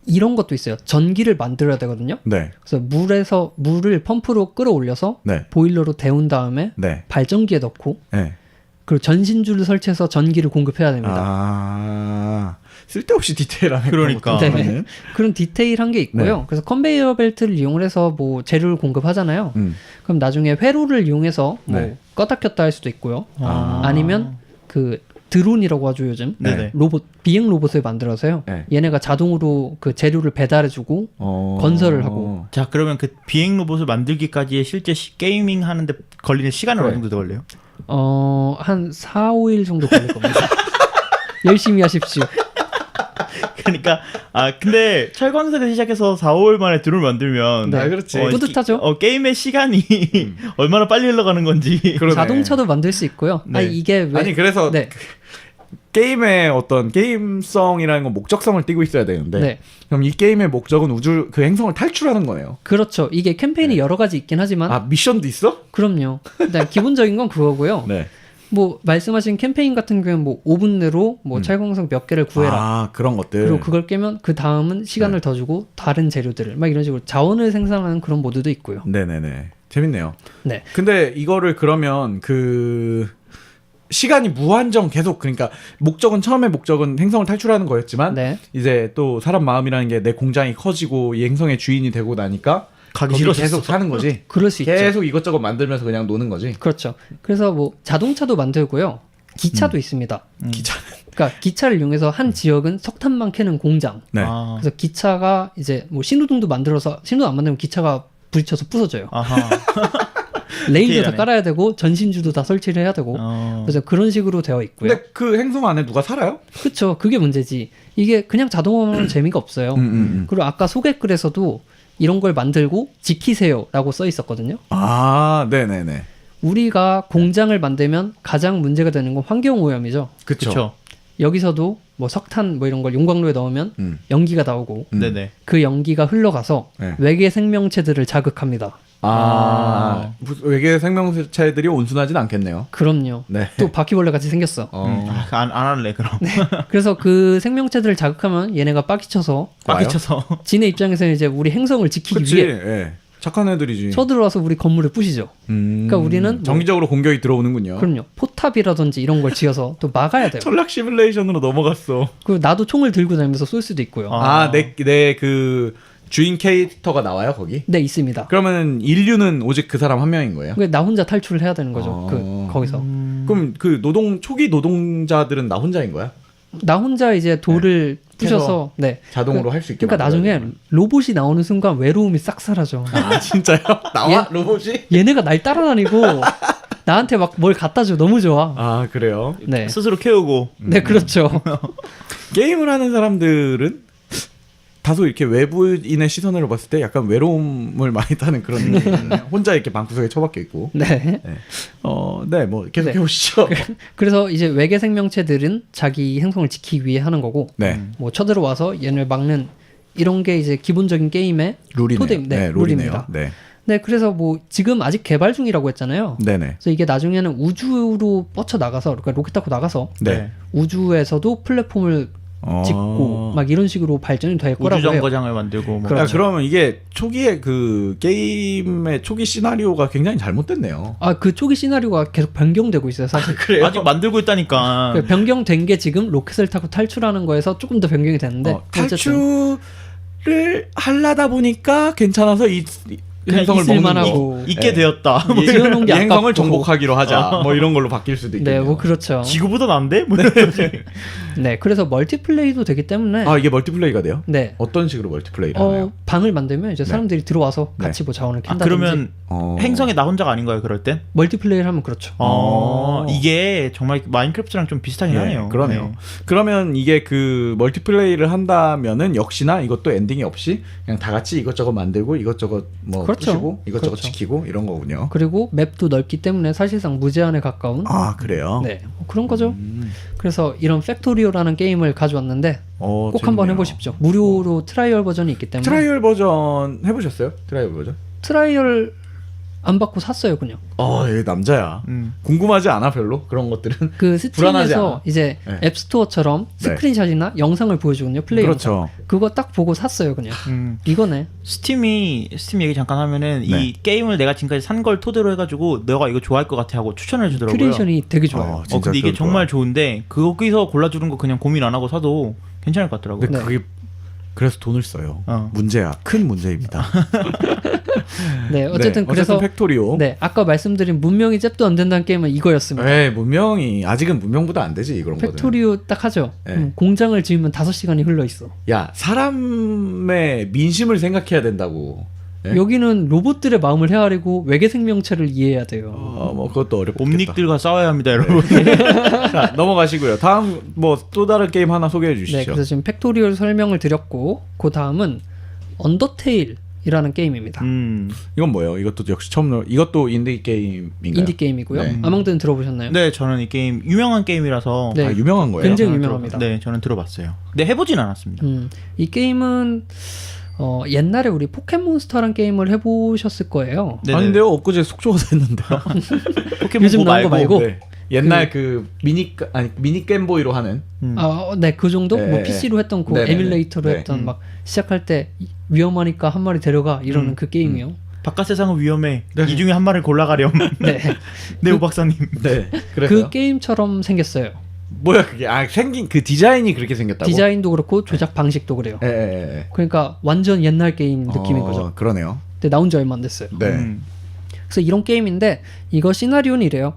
Speaker 1: 이런 것도 있어요. 전기를 만들어야 되거든요.
Speaker 2: 네.
Speaker 1: 그래서 물을 펌프로 끌어올려서
Speaker 2: 네.
Speaker 1: 보일러로 데운 다음에
Speaker 2: 네.
Speaker 1: 발전기에 넣고
Speaker 2: 네.
Speaker 1: 그리고 전신줄을 설치해서 전기를 공급해야 됩니다.
Speaker 2: 아, 쓸데없이 디테일하네.
Speaker 3: 그러니까.
Speaker 1: 네.
Speaker 2: 그거는.
Speaker 1: 그런 디테일한 게 있고요.
Speaker 2: 네.
Speaker 1: 그래서 컨베이어 벨트를 이용을 해서 뭐 재료를 공급하잖아요. 그럼 나중에 회로를 이용해서 뭐
Speaker 2: 네.
Speaker 1: 껐다 켰다 할 수도 있고요.
Speaker 3: 아.
Speaker 1: 아니면 그 드론이라고 하죠 요즘.
Speaker 3: 네네.
Speaker 1: 로봇 비행 로봇을 만들어서요.
Speaker 2: 네.
Speaker 1: 얘네가 자동으로 그 재료를 배달해주고 건설을 하고.
Speaker 3: 자, 그러면 그 비행 로봇을 만들기까지의 실제 게이밍 하는데 걸리는 시간은 어느
Speaker 2: 네.
Speaker 3: 정도 걸려요?
Speaker 1: 한 4, 5일 정도 걸릴 겁니다. 열심히 하십시오.
Speaker 3: 그러니까 근데 철광석에서 시작해서 4, 5일 만에 드론을 만들면
Speaker 1: 네.
Speaker 2: 아, 그렇지.
Speaker 1: 뿌듯하죠?
Speaker 3: 게임의 시간이 얼마나 빨리 흘러가는 건지.
Speaker 2: 그러네.
Speaker 1: 자동차도 만들 수 있고요.
Speaker 3: 네.
Speaker 1: 아니 이게 왜
Speaker 2: 아니 그래서
Speaker 1: 네.
Speaker 2: 게임의 어떤 게임성이라는 건 목적성을 띠고 있어야 되는데
Speaker 1: 네.
Speaker 2: 그럼 이 게임의 목적은 우주 그 행성을 탈출하는 거네요.
Speaker 1: 그렇죠. 이게 캠페인이 여러 가지 있긴 하지만
Speaker 2: 아 미션도 있어?
Speaker 1: 그럼요. 일단 기본적인 건 그거고요.
Speaker 2: 네.
Speaker 1: 뭐 말씀하신 캠페인 같은 경우는 뭐 5분 내로 뭐 철광석 몇 개를 구해라.
Speaker 2: 아 그런 것들.
Speaker 1: 그리고 그걸 깨면 그 다음은 시간을 더 주고 다른 재료들을 막 이런 식으로 자원을 생산하는 그런 모드도 있고요.
Speaker 2: 네네네. 재밌네요.
Speaker 1: 네.
Speaker 2: 근데 이거를 그러면 그 시간이 무한정 계속 그러니까 목적은 처음에 목적은 행성을 탈출하는 거였지만
Speaker 1: 네.
Speaker 2: 이제 또 사람 마음이라는 게 내 공장이 커지고 이 행성의 주인이 되고 나니까
Speaker 3: 가기
Speaker 2: 거기
Speaker 3: 싫어졌어.
Speaker 2: 계속 사는 거지.
Speaker 1: 그럴 수 있죠.
Speaker 2: 계속 이것저것 만들면서 그냥 노는 거지.
Speaker 1: 그렇죠. 그래서 뭐 자동차도 만들고요. 기차도 있습니다.
Speaker 2: 기차.
Speaker 1: 그러니까 기차를 이용해서 한 지역은 석탄만 캐는 공장.
Speaker 2: 네.
Speaker 1: 그래서 기차가 이제 뭐 신호등도 만들어서 신호등 안 만들면 기차가 부딪혀서 부서져요.
Speaker 3: 아하.
Speaker 1: 레일도 다
Speaker 3: 디테일하네.
Speaker 1: 깔아야 되고 전신주도 다 설치를 해야 되고. 그래서 그런 식으로 되어 있고요.
Speaker 2: 근데 그 행성 안에 누가 살아요?
Speaker 1: 그렇죠. 그게 문제지. 이게 그냥 자동화하면 재미가 없어요. 그리고 아까 소개글에서도 이런 걸 만들고 지키세요라고 써 있었거든요.
Speaker 2: 아, 네네네.
Speaker 1: 우리가 공장을 만들면 가장 문제가 되는 건 환경 오염이죠.
Speaker 2: 그쵸.
Speaker 3: 그렇죠.
Speaker 1: 여기서도 뭐 석탄 뭐 이런 걸 용광로에 넣으면 연기가 나오고
Speaker 3: 네네.
Speaker 1: 그 연기가 흘러가서
Speaker 2: 네.
Speaker 1: 외계 생명체들을 자극합니다.
Speaker 2: 아, 외계 생명체들이 온순하진 않겠네요.
Speaker 1: 그럼요.
Speaker 2: 네.
Speaker 1: 또 바퀴벌레 같이 생겼어.
Speaker 3: 안 할래 그럼.
Speaker 1: 그래서 그 생명체들을 자극하면 얘네가 빠기쳐서
Speaker 3: 빠기쳐서.
Speaker 1: 지네 입장에서는 이제 우리 행성을 지키기
Speaker 2: 그치.
Speaker 1: 위해
Speaker 2: 예. 착한 애들이지.
Speaker 1: 쳐들어와서 우리 건물을 부시죠. 그러니까 우리는 뭐-
Speaker 2: 정기적으로 공격이 들어오는군요.
Speaker 1: 그럼요. 포탑이라든지 이런 걸 지어서 또 막아야 돼요.
Speaker 2: 전략 시뮬레이션으로 넘어갔어.
Speaker 1: 그리고 나도 총을 들고 다니면서 쏠 수도 있고요.
Speaker 3: 아.
Speaker 2: 내 그 주인 캐릭터가 나와요 거기?
Speaker 1: 네, 있습니다.
Speaker 2: 그러면 인류는 오직 그 사람 한 명인 거예요?
Speaker 1: 그러니까 나 혼자 탈출을 해야 되는 거죠. 거기서.
Speaker 2: 그럼 그 초기 노동자들은 나 혼자인 거야?
Speaker 1: 나 혼자 이제 돌을 부셔서 네.
Speaker 2: 자동으로 할 수 있게.
Speaker 1: 그러니까
Speaker 2: 만들어야
Speaker 1: 나중에
Speaker 2: 되는
Speaker 1: 로봇이 나오는 순간 외로움이 싹 사라져.
Speaker 2: 거야. 아 진짜요? 나와 로봇이?
Speaker 1: 얘네가 날 따라다니고 나한테 막 뭘 갖다 줘. 너무 좋아.
Speaker 2: 아 그래요?
Speaker 1: 네.
Speaker 3: 스스로 캐우고.
Speaker 1: 네, 그렇죠.
Speaker 2: 게임을 하는 사람들은 다소 이렇게 외부인의 시선으로 봤을 때 약간 외로움을 많이 타는 그런 느낌이네요. 혼자 이렇게 방구석에 처박혀 있고.
Speaker 1: 네.
Speaker 2: 네, 뭐 계속
Speaker 1: 네.
Speaker 2: 해보시죠.
Speaker 1: 그래서 이제 외계 생명체들은 자기 행성을 지키기 위해 하는 거고
Speaker 2: 네,
Speaker 1: 뭐 쳐들어와서 얘를 막는 이런 게 이제 기본적인 게임의
Speaker 2: 룰이네요.
Speaker 1: 토대임, 네,
Speaker 2: 룰이네요.
Speaker 1: 룰입니다.
Speaker 2: 네,
Speaker 1: 네, 그래서 뭐 지금 아직 개발 중이라고 했잖아요.
Speaker 2: 네네.
Speaker 1: 그래서 이게 나중에는 우주로 뻗쳐 나가서 그러니까 로켓 타고 나가서
Speaker 2: 네.
Speaker 1: 우주에서도 플랫폼을 짓고 막 이런 식으로 발전이 될 거라고 해요.
Speaker 3: 우주정거장을 만들고. 뭐.
Speaker 1: 그렇죠.
Speaker 2: 그러면 이게 초기에 그 게임의 초기 시나리오가 굉장히 잘못됐네요.
Speaker 1: 아, 그 초기 시나리오가 계속 변경되고 있어요, 사실.
Speaker 2: 그래요?
Speaker 3: 아직 만들고 있다니까.
Speaker 1: 그 변경된 게 지금 로켓을 타고 탈출하는 거에서 조금 더 변경이 됐는데 어쨌든
Speaker 2: 탈출을 하려다 보니까 괜찮아서 이 행성을
Speaker 1: 있을
Speaker 2: 먹는
Speaker 1: 만하고.
Speaker 2: 거.
Speaker 3: 있게
Speaker 2: 네.
Speaker 3: 되었다.
Speaker 2: 이
Speaker 1: 지어놓은 게
Speaker 2: 행성을
Speaker 1: 아깝고.
Speaker 2: 정복하기로 하자. 뭐 이런 걸로 바뀔 수도 있겠네요.
Speaker 1: 네, 뭐 그렇죠.
Speaker 3: 지구보다 난데? 뭐
Speaker 1: 네, 그래서 멀티플레이도 되기 때문에
Speaker 2: 아 이게 멀티플레이가 돼요?
Speaker 1: 네.
Speaker 2: 어떤 식으로 멀티플레이를 하나요?
Speaker 1: 방을 만들면 이제 사람들이 들어와서
Speaker 2: 네.
Speaker 1: 같이 뭐 자원을 캔다든지
Speaker 3: 그러면 행성에 나 혼자가 아닌 거예요, 그럴 땐?
Speaker 1: 멀티플레이를 하면 그렇죠.
Speaker 3: 이게 정말 마인크래프트랑 좀 비슷하긴 하네요.
Speaker 2: 그러네요.
Speaker 3: 네.
Speaker 2: 그러면 이게 그 멀티플레이를 한다면은 역시나 이것도 엔딩이 없이 그냥 다 같이 이것저것 만들고 이것저것 뭐
Speaker 1: 그렇죠.
Speaker 2: 부시고 이것저것
Speaker 1: 그렇죠.
Speaker 2: 지키고 이런 거군요.
Speaker 1: 그리고 맵도 넓기 때문에 사실상 무제한에 가까운
Speaker 2: 아 그래요?
Speaker 1: 네, 뭐 그런 거죠. 그래서 이런 팩토리오라는 게임을 가져왔는데 꼭 한번
Speaker 2: 재밌네요.
Speaker 1: 해보십시오. 무료로 트라이얼 버전이 있기 때문에
Speaker 2: 트라이얼 버전 해보셨어요? 트라이얼 버전?
Speaker 1: 트라이얼 안 받고 샀어요 그냥.
Speaker 2: 얘 남자야. 궁금하지 않아 별로 그런 것들은.
Speaker 1: 그
Speaker 2: 불안하지
Speaker 1: 스팀에서
Speaker 2: 않아?
Speaker 1: 이제
Speaker 2: 네.
Speaker 1: 앱스토어처럼 스크린샷이나 영상을 보여주거든요. 플레이
Speaker 2: 그렇죠.
Speaker 1: 영상. 그거 딱 보고 샀어요 그냥. 이거네.
Speaker 3: 스팀 얘기 잠깐 하면은
Speaker 2: 네.
Speaker 3: 이 게임을 내가 지금까지 산 걸 토대로 해가지고 너가 이거 좋아할 것 같아 하고 추천해 주더라고요.
Speaker 1: 큐레이션이 되게 좋아요.
Speaker 2: 진짜
Speaker 3: 근데 이게
Speaker 2: 그건
Speaker 3: 정말
Speaker 2: 좋아.
Speaker 3: 좋은데 거기서 골라주는 거 그냥 고민 안 하고 사도 괜찮을 것 같더라고요.
Speaker 2: 근데
Speaker 1: 네.
Speaker 2: 그게 그래서 돈을 써요.
Speaker 3: 어.
Speaker 2: 문제야. 큰 문제입니다.
Speaker 1: 네, 어쨌든 그래서
Speaker 2: 팩토리오.
Speaker 1: 네, 아까 말씀드린 문명이 잽도 안 된다는 게임은 이거였습니다.
Speaker 2: 네, 문명이 아직은 문명보다 안 되지 그런 거는.
Speaker 1: 팩토리오 딱 하죠.
Speaker 2: 네.
Speaker 1: 공장을 지으면 5시간이 흘러 있어.
Speaker 2: 야, 사람의 민심을 생각해야 된다고. 네?
Speaker 1: 여기는 로봇들의 마음을 헤아리고 외계 생명체를 이해해야 돼요.
Speaker 2: 뭐 그것도 어렵겠다.
Speaker 3: 옴닉들과 싸워야 합니다, 여러분.
Speaker 2: 자, 넘어가시고요. 다음 뭐 또 다른 게임 하나 소개해 주시죠.
Speaker 1: 네, 그래서 지금 팩토리오 설명을 드렸고 그 다음은 언더테일이라는 게임입니다.
Speaker 2: 이건 뭐예요? 이것도 역시 처음 이것도 인디 게임인가요?
Speaker 1: 인디 게임이고요.
Speaker 2: 네.
Speaker 1: 아망드는 들어보셨나요?
Speaker 3: 네, 저는 이 게임 유명한 게임이라서
Speaker 1: 네.
Speaker 2: 아, 유명한 거예요?
Speaker 1: 굉장히
Speaker 3: 저는
Speaker 1: 유명합니다.
Speaker 3: 네, 저는 들어봤어요. 근데 해보진 않았습니다.
Speaker 1: 이 게임은 옛날에 우리 포켓몬스터란 게임을 해보셨을 거예요.
Speaker 3: 네네.
Speaker 2: 아닌데요? 엊그제 속초가 됐는데요.
Speaker 3: 포켓몬
Speaker 1: 요즘
Speaker 3: 고
Speaker 1: 나온 거 말고?
Speaker 2: 네. 옛날 그 미니 게임보이로 하는
Speaker 1: 네, 그 정도?
Speaker 2: 네,
Speaker 1: 뭐
Speaker 2: 네.
Speaker 1: PC로 했던 그
Speaker 2: 네네네.
Speaker 1: 에뮬레이터로
Speaker 2: 네.
Speaker 1: 했던 막 시작할 때 위험하니까 한 마리 데려가 이러는 그 게임이요.
Speaker 3: 바깥 세상은 위험해.
Speaker 2: 네.
Speaker 3: 이 중에 한 마리를 골라가렴.
Speaker 1: 네.
Speaker 3: 네, 오 박사님.
Speaker 2: 네. 그래서
Speaker 1: 그 게임처럼 생겼어요.
Speaker 2: 뭐야 그게? 생긴 그 디자인이 그렇게 생겼다고?
Speaker 1: 디자인도 그렇고 조작 방식도 그래요.
Speaker 2: 예.
Speaker 1: 그러니까 완전 옛날 게임 느낌인 거죠.
Speaker 2: 그러네요.
Speaker 1: 근데 나온 지 얼마 안 됐어요.
Speaker 2: 네.
Speaker 1: 그래서 이런 게임인데 이거 시나리오는 이래요.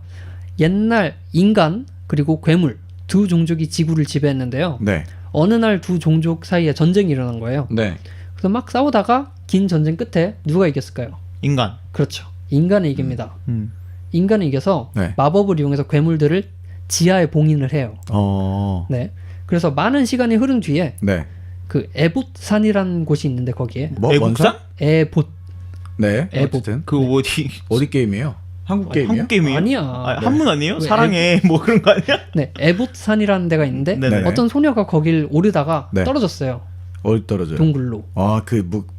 Speaker 1: 옛날 인간 그리고 괴물 두 종족이 지구를 지배했는데요.
Speaker 2: 네.
Speaker 1: 어느 날 두 종족 사이에 전쟁이 일어난 거예요.
Speaker 2: 네.
Speaker 1: 그래서 막 싸우다가 긴 전쟁 끝에 누가 이겼을까요?
Speaker 3: 인간.
Speaker 1: 그렇죠. 인간이 이깁니다. 인간이 이겨서
Speaker 2: 네.
Speaker 1: 마법을 이용해서 괴물들을 지하에 봉인을 해요. 네. 그래서 많은 시간이 흐른 뒤에
Speaker 2: 네.
Speaker 1: 그 에봇산이라는 곳이 있는데 거기에
Speaker 3: 애국산?
Speaker 1: 에봇
Speaker 2: 네.
Speaker 1: 에봇.
Speaker 2: 어쨌든
Speaker 3: 그 어디
Speaker 2: 게임이에요? 한국 게임이요?
Speaker 3: 한국 게임이에요?
Speaker 1: 아니야.
Speaker 3: 한문 아니에요?
Speaker 1: 왜
Speaker 3: 사랑해 뭐 그런 거 아니야?
Speaker 1: 네, 에봇산이라는 데가 있는데
Speaker 3: 네네.
Speaker 1: 어떤 소녀가 거길 오르다가
Speaker 2: 네.
Speaker 1: 떨어졌어요.
Speaker 2: 어디 떨어져요?
Speaker 1: 동굴로.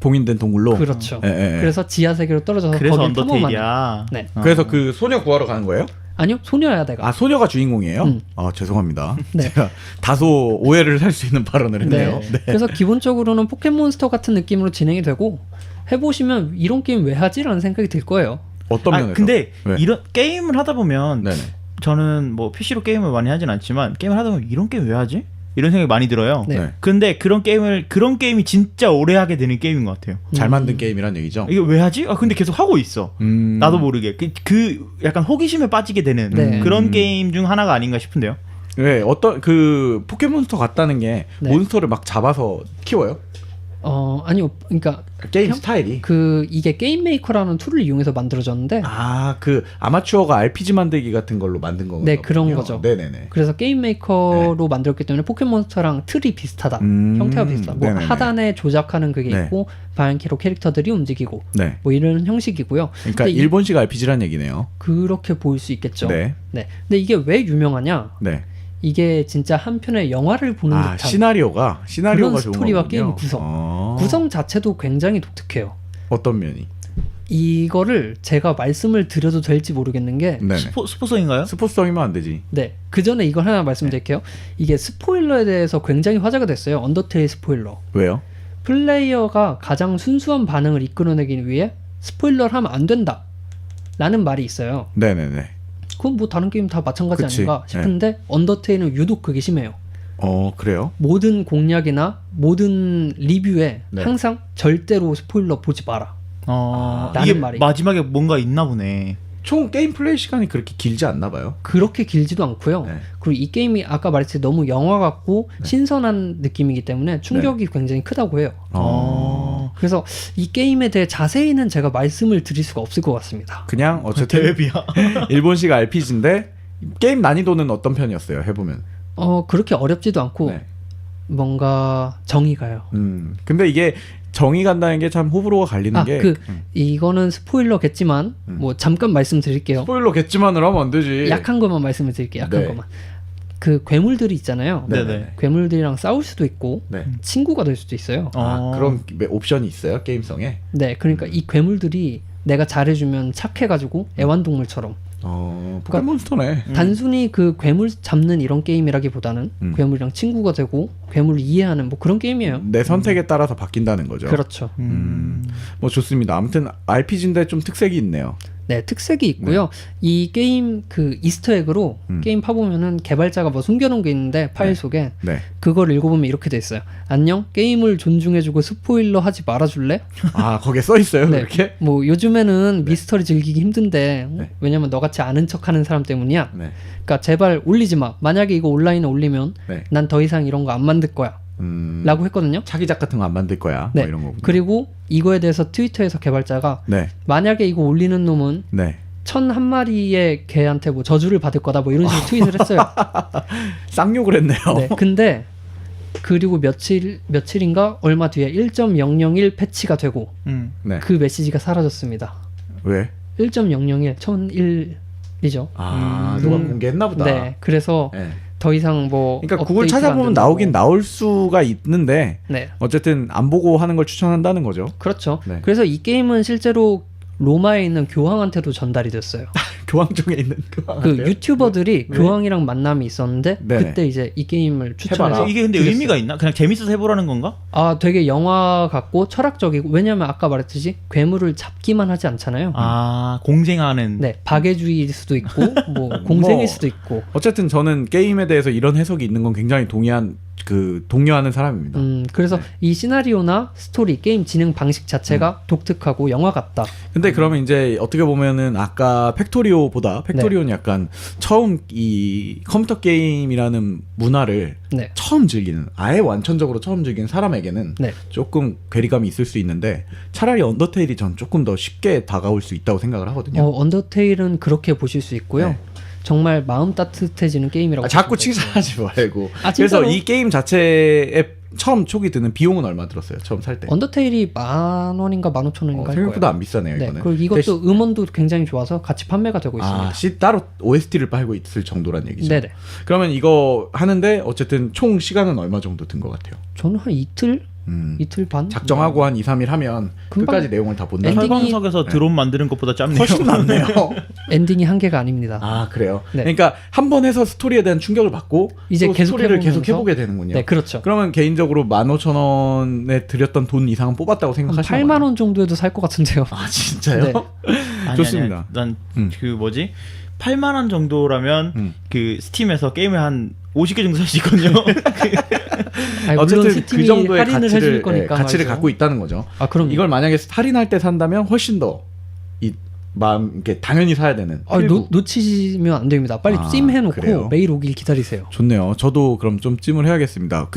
Speaker 2: 봉인된 동굴로.
Speaker 1: 그렇죠.
Speaker 2: 예.
Speaker 1: 그래서 지하 세계로 떨어져서
Speaker 3: 그래서
Speaker 1: 거길 탐험하는.
Speaker 3: 언더테일이야.
Speaker 1: 네.
Speaker 2: 그래서 그 소녀 구하러 가는 거예요?
Speaker 1: 아니요, 소녀야 내가.
Speaker 2: 아, 소녀가 주인공이에요? 아, 죄송합니다. 제가 다소 오해를 살 수 있는 발언을 했네요.
Speaker 1: 네. 그래서 기본적으로는 포켓몬스터 같은 느낌으로 진행이 되고 해보시면 이런 게임 왜 하지라는 생각이 들 거예요.
Speaker 2: 어떤 면에서?
Speaker 3: 근데
Speaker 2: 왜?
Speaker 3: 이런 게임을 하다 보면
Speaker 2: 네네.
Speaker 3: 저는 뭐 PC로 게임을 많이 하진 않지만 게임을 하다 보면 이런 게임 왜 하지? 이런 생각이 많이 들어요.
Speaker 1: 네.
Speaker 2: 네.
Speaker 3: 근데 그런 게임이 진짜 오래 하게 되는 게임인 것 같아요.
Speaker 2: 잘 만든 게임이란 얘기죠?
Speaker 3: 이게 왜 하지? 근데 계속 하고 있어. 나도 모르게 그 약간 호기심에 빠지게 되는
Speaker 1: 네.
Speaker 3: 그런 게임 중 하나가 아닌가 싶은데요.
Speaker 2: 네, 어떤 그 포켓몬스터 같다는 게
Speaker 1: 네.
Speaker 2: 몬스터를 막 잡아서 키워요?
Speaker 1: 아니요, 그러니까
Speaker 2: 게임 스타일이?
Speaker 1: 이게 게임 메이커라는 툴을 이용해서 만들어졌는데
Speaker 2: 그 아마추어가 RPG 만들기 같은 걸로 만든 건가요?
Speaker 1: 네, 그런 거죠.
Speaker 2: 네네네.
Speaker 1: 그래서 게임 메이커로 만들었기 때문에 포켓몬스터랑 틀이 비슷하다. 형태가 비슷하다. 뭐
Speaker 2: 네네네.
Speaker 1: 하단에 조작하는 그게
Speaker 2: 네.
Speaker 1: 있고 방향키로 캐릭터들이 움직이고
Speaker 2: 네.
Speaker 1: 뭐 이런 형식이고요.
Speaker 2: 그러니까
Speaker 1: 근데
Speaker 2: 일본식 RPG란 얘기네요.
Speaker 1: 그렇게 보일 수 있겠죠.
Speaker 2: 네.
Speaker 1: 근데 이게 왜 유명하냐?
Speaker 2: 네.
Speaker 1: 이게 진짜 한 편의 영화를 보는 듯한
Speaker 2: 시나리오가
Speaker 1: 그런
Speaker 2: 좋은
Speaker 1: 스토리와
Speaker 2: 거군요.
Speaker 1: 게임 구성 자체도 굉장히 독특해요.
Speaker 2: 어떤 면이?
Speaker 1: 이거를 제가 말씀을 드려도 될지 모르겠는 게
Speaker 2: 네네.
Speaker 3: 스포서인가요?
Speaker 2: 스포성이면 안 되지.
Speaker 1: 그 전에 이걸 하나 말씀드릴게요. 이게 스포일러에 대해서 굉장히 화제가 됐어요. 언더테일 스포일러.
Speaker 2: 왜요?
Speaker 1: 플레이어가 가장 순수한 반응을 이끌어내기 위해 스포일러를 하면 안 된다 라는 말이 있어요.
Speaker 2: 네네네.
Speaker 1: 그건 뭐 다른 게임 다 마찬가지
Speaker 2: 그치.
Speaker 1: 아닌가 싶은데 언더테일은 유독 그게 심해요.
Speaker 2: 그래요?
Speaker 1: 모든 공략이나 모든 리뷰에
Speaker 2: 네.
Speaker 1: 항상 절대로 스포일러 보지 마라.
Speaker 3: 이게
Speaker 1: 라는 말이.
Speaker 3: 마지막에 뭔가 있나 보네.
Speaker 2: 총 게임 플레이 시간이 그렇게 길지 않나 봐요.
Speaker 1: 그렇게 길지도 않고요.
Speaker 2: 네.
Speaker 1: 그리고 이 게임이 아까 말했듯이 너무 영화 같고 신선한 느낌이기 때문에 충격이 굉장히 크다고 해요. 그래서 이 게임에 대해 자세히는 제가 말씀을 드릴 수가 없을 것 같습니다.
Speaker 2: 그냥 어쨌든
Speaker 3: 대회비야.
Speaker 2: 일본식 RPG인데 게임 난이도는 어떤 편이었어요? 해보면.
Speaker 1: 그렇게 어렵지도 않고
Speaker 2: 네.
Speaker 1: 뭔가 정이 가요.
Speaker 2: 근데 이게 정이 간다는 게 참 호불호가 갈리는 게
Speaker 1: 이거는 스포일러겠지만 뭐 잠깐 말씀드릴게요.
Speaker 2: 스포일러겠지만을 하면 안 되지.
Speaker 1: 약한 것만 말씀을 드릴게요. 약한
Speaker 2: 네.
Speaker 1: 것만. 그 괴물들이 있잖아요.
Speaker 3: 네네.
Speaker 1: 괴물들이랑 싸울 수도 있고
Speaker 2: 네.
Speaker 1: 친구가 될 수도 있어요.
Speaker 2: 그런 옵션이 있어요 게임성에.
Speaker 1: 네, 그러니까 이 괴물들이 내가 잘해주면 착해가지고 애완동물처럼
Speaker 2: 포켓몬스터네.
Speaker 1: 단순히 그 괴물 잡는 이런 게임이라기보다는 괴물이랑 친구가 되고 괴물을 이해하는 뭐 그런 게임이에요.
Speaker 2: 내 선택에 따라서 바뀐다는 거죠.
Speaker 1: 그렇죠.
Speaker 2: 뭐 좋습니다. 아무튼 RPG인데 좀 특색이 있네요.
Speaker 1: 네, 특색이 있고요. 이 게임 그 이스터에그로 게임 파보면은 개발자가 뭐 숨겨놓은 게 있는데 파일 속에
Speaker 2: 네.
Speaker 1: 그걸 읽어보면 이렇게 돼 있어요. 안녕, 게임을 존중해주고 스포일러 하지 말아줄래?
Speaker 2: 아 거기에 써 있어요.
Speaker 1: 네.
Speaker 2: 그렇게?
Speaker 1: 뭐 요즘에는 미스터리 즐기기 힘든데
Speaker 2: 네.
Speaker 1: 왜냐면 너같이 아는 척하는 사람 때문이야.
Speaker 2: 네.
Speaker 1: 그러니까 제발 올리지 마. 만약에 이거 온라인에 올리면
Speaker 2: 네.
Speaker 1: 난 더 이상 이런 거 안 만들 거야. 라고 했거든요.
Speaker 2: 차기작 같은 거 안 만들 거야.
Speaker 1: 네.
Speaker 2: 뭐 이런 거군요.
Speaker 1: 그리고 이거에 대해서 트위터에서 개발자가
Speaker 2: 네.
Speaker 1: 만약에 이거 올리는 놈은
Speaker 2: 네.
Speaker 1: 1,001마리의 개한테 뭐 저주를 받을 거다 뭐 이런 식으로 트윗을 했어요.
Speaker 2: 쌍욕을 했네요.
Speaker 1: 네, 근데 그리고 며칠인가 얼마 뒤에 1.001 패치가 되고
Speaker 2: 네.
Speaker 1: 그 메시지가 사라졌습니다.
Speaker 2: 왜?
Speaker 1: 1.001 1001이죠.
Speaker 2: 아 누가 공개했나 보다.
Speaker 1: 네, 그래서
Speaker 2: 네.
Speaker 1: 더 이상 뭐
Speaker 2: 그러니까 구글
Speaker 1: 업데이트가 안
Speaker 2: 찾아보면
Speaker 1: 된다고.
Speaker 2: 나오긴 나올 수가 있는데
Speaker 1: 네,
Speaker 2: 어쨌든 안 보고 하는 걸 추천한다는 거죠.
Speaker 1: 그렇죠.
Speaker 2: 네.
Speaker 1: 그래서 이 게임은 실제로 로마에 있는 교황한테도 전달이 됐어요.
Speaker 2: 교황청에 있는
Speaker 1: 그
Speaker 2: 교황한테요?
Speaker 1: 유튜버들이
Speaker 2: 네.
Speaker 1: 교황이랑 만남이 있었는데
Speaker 2: 네네.
Speaker 1: 그때 이제 이 게임을 추천해서
Speaker 2: 해봐라.
Speaker 3: 이게 근데
Speaker 1: 드렸어요.
Speaker 3: 의미가 있나? 그냥 재밌어서 해보라는 건가?
Speaker 1: 아, 되게 영화 같고 철학적이고 왜냐면 아까 말했듯이 괴물을 잡기만 하지 않잖아요.
Speaker 3: 아 공쟁하는.
Speaker 1: 네, 박애주의일 수도 있고 뭐 공생일 수도 있고.
Speaker 2: 어쨌든 저는 게임에 대해서 이런 해석이 있는 건 굉장히 동요하는 사람입니다.
Speaker 1: 그래서
Speaker 2: 네.
Speaker 1: 이 시나리오나 스토리, 게임 진행 방식 자체가 독특하고 영화 같다.
Speaker 2: 근데 그러면 이제 어떻게 보면은 아까 팩토리오는 약간 처음 이 컴퓨터 게임이라는 문화를
Speaker 1: 네.
Speaker 2: 처음 즐기는 아예 완전적으로 처음 즐기는 사람에게는
Speaker 1: 네.
Speaker 2: 조금 괴리감이 있을 수 있는데 차라리 언더테일이 전 조금 더 쉽게 다가올 수 있다고 생각을 하거든요.
Speaker 1: 언더테일은 그렇게 보실 수 있고요.
Speaker 2: 네.
Speaker 1: 정말 마음 따뜻해지는 게임이라고.
Speaker 2: 자꾸
Speaker 1: 보시면 돼요.
Speaker 2: 칭찬하지 말고.
Speaker 1: 아,
Speaker 2: 그래서
Speaker 1: 진짜로?
Speaker 2: 이 게임 자체에 처음 초기 드는 비용은 얼마 들었어요? 처음 살 때?
Speaker 1: 언더테일이 10,000원인가 15,000원인가 할
Speaker 2: 생각보다
Speaker 1: 거예요.
Speaker 2: 안 비싸네요.
Speaker 1: 네,
Speaker 2: 이거는.
Speaker 1: 그리고 이것도 음원도 굉장히 좋아서 같이 판매가 되고 있습니다.
Speaker 2: 따로 OST를 빨고 있을 정도란 얘기죠.
Speaker 1: 네네.
Speaker 2: 그러면 이거 하는데 어쨌든 총 시간은 얼마 정도 든 것 같아요?
Speaker 1: 저는 한 이틀 반
Speaker 2: 작정하고 한 2, 3일 하면
Speaker 1: 금방
Speaker 2: 끝까지 내용을 다 본다.
Speaker 1: 엔딩이-
Speaker 3: 설방석에서 드론 만드는 것보다 짧네요.
Speaker 2: 훨씬 낫네요.
Speaker 1: 엔딩이 한계가 아닙니다.
Speaker 2: 아 그래요?
Speaker 1: 네.
Speaker 2: 그러니까 한 번 해서 스토리에 대한 충격을 받고
Speaker 1: 이제
Speaker 2: 또
Speaker 1: 계속
Speaker 2: 스토리를 계속
Speaker 1: 해보면서
Speaker 2: 해보게 되는군요.
Speaker 1: 네, 그렇죠.
Speaker 2: 그러면 개인적으로 15,000원에 들였던 돈 이상은 뽑았다고
Speaker 1: 한
Speaker 2: 생각하시나요?
Speaker 1: 8만 원 정도에도 살 것 같은데요.
Speaker 2: 아 진짜요?
Speaker 1: 네.
Speaker 2: 좋습니다.
Speaker 3: 난 그 뭐지? 8만 원 정도라면 그 스팀에서 게임을 한 50개 정도 살 수 있거든요.
Speaker 1: 아니, 물론
Speaker 2: 어쨌든
Speaker 1: 스팀이
Speaker 2: 그 정도의
Speaker 1: 할인을 해줄
Speaker 2: 가치를
Speaker 1: 거니까
Speaker 2: 가치를
Speaker 1: 말이죠.
Speaker 2: 갖고 있다는 거죠.
Speaker 1: 아, 그럼
Speaker 2: 이걸 만약에 할인할 때 산다면 훨씬 더 이 마음 이렇게 당연히 사야 되는. 필구.
Speaker 1: 놓치시면 안 됩니다. 빨리
Speaker 2: 아,
Speaker 1: 찜해놓고
Speaker 2: 그래요?
Speaker 1: 매일 오길 기다리세요.
Speaker 2: 좋네요. 저도 그럼 좀 찜을 해야겠습니다.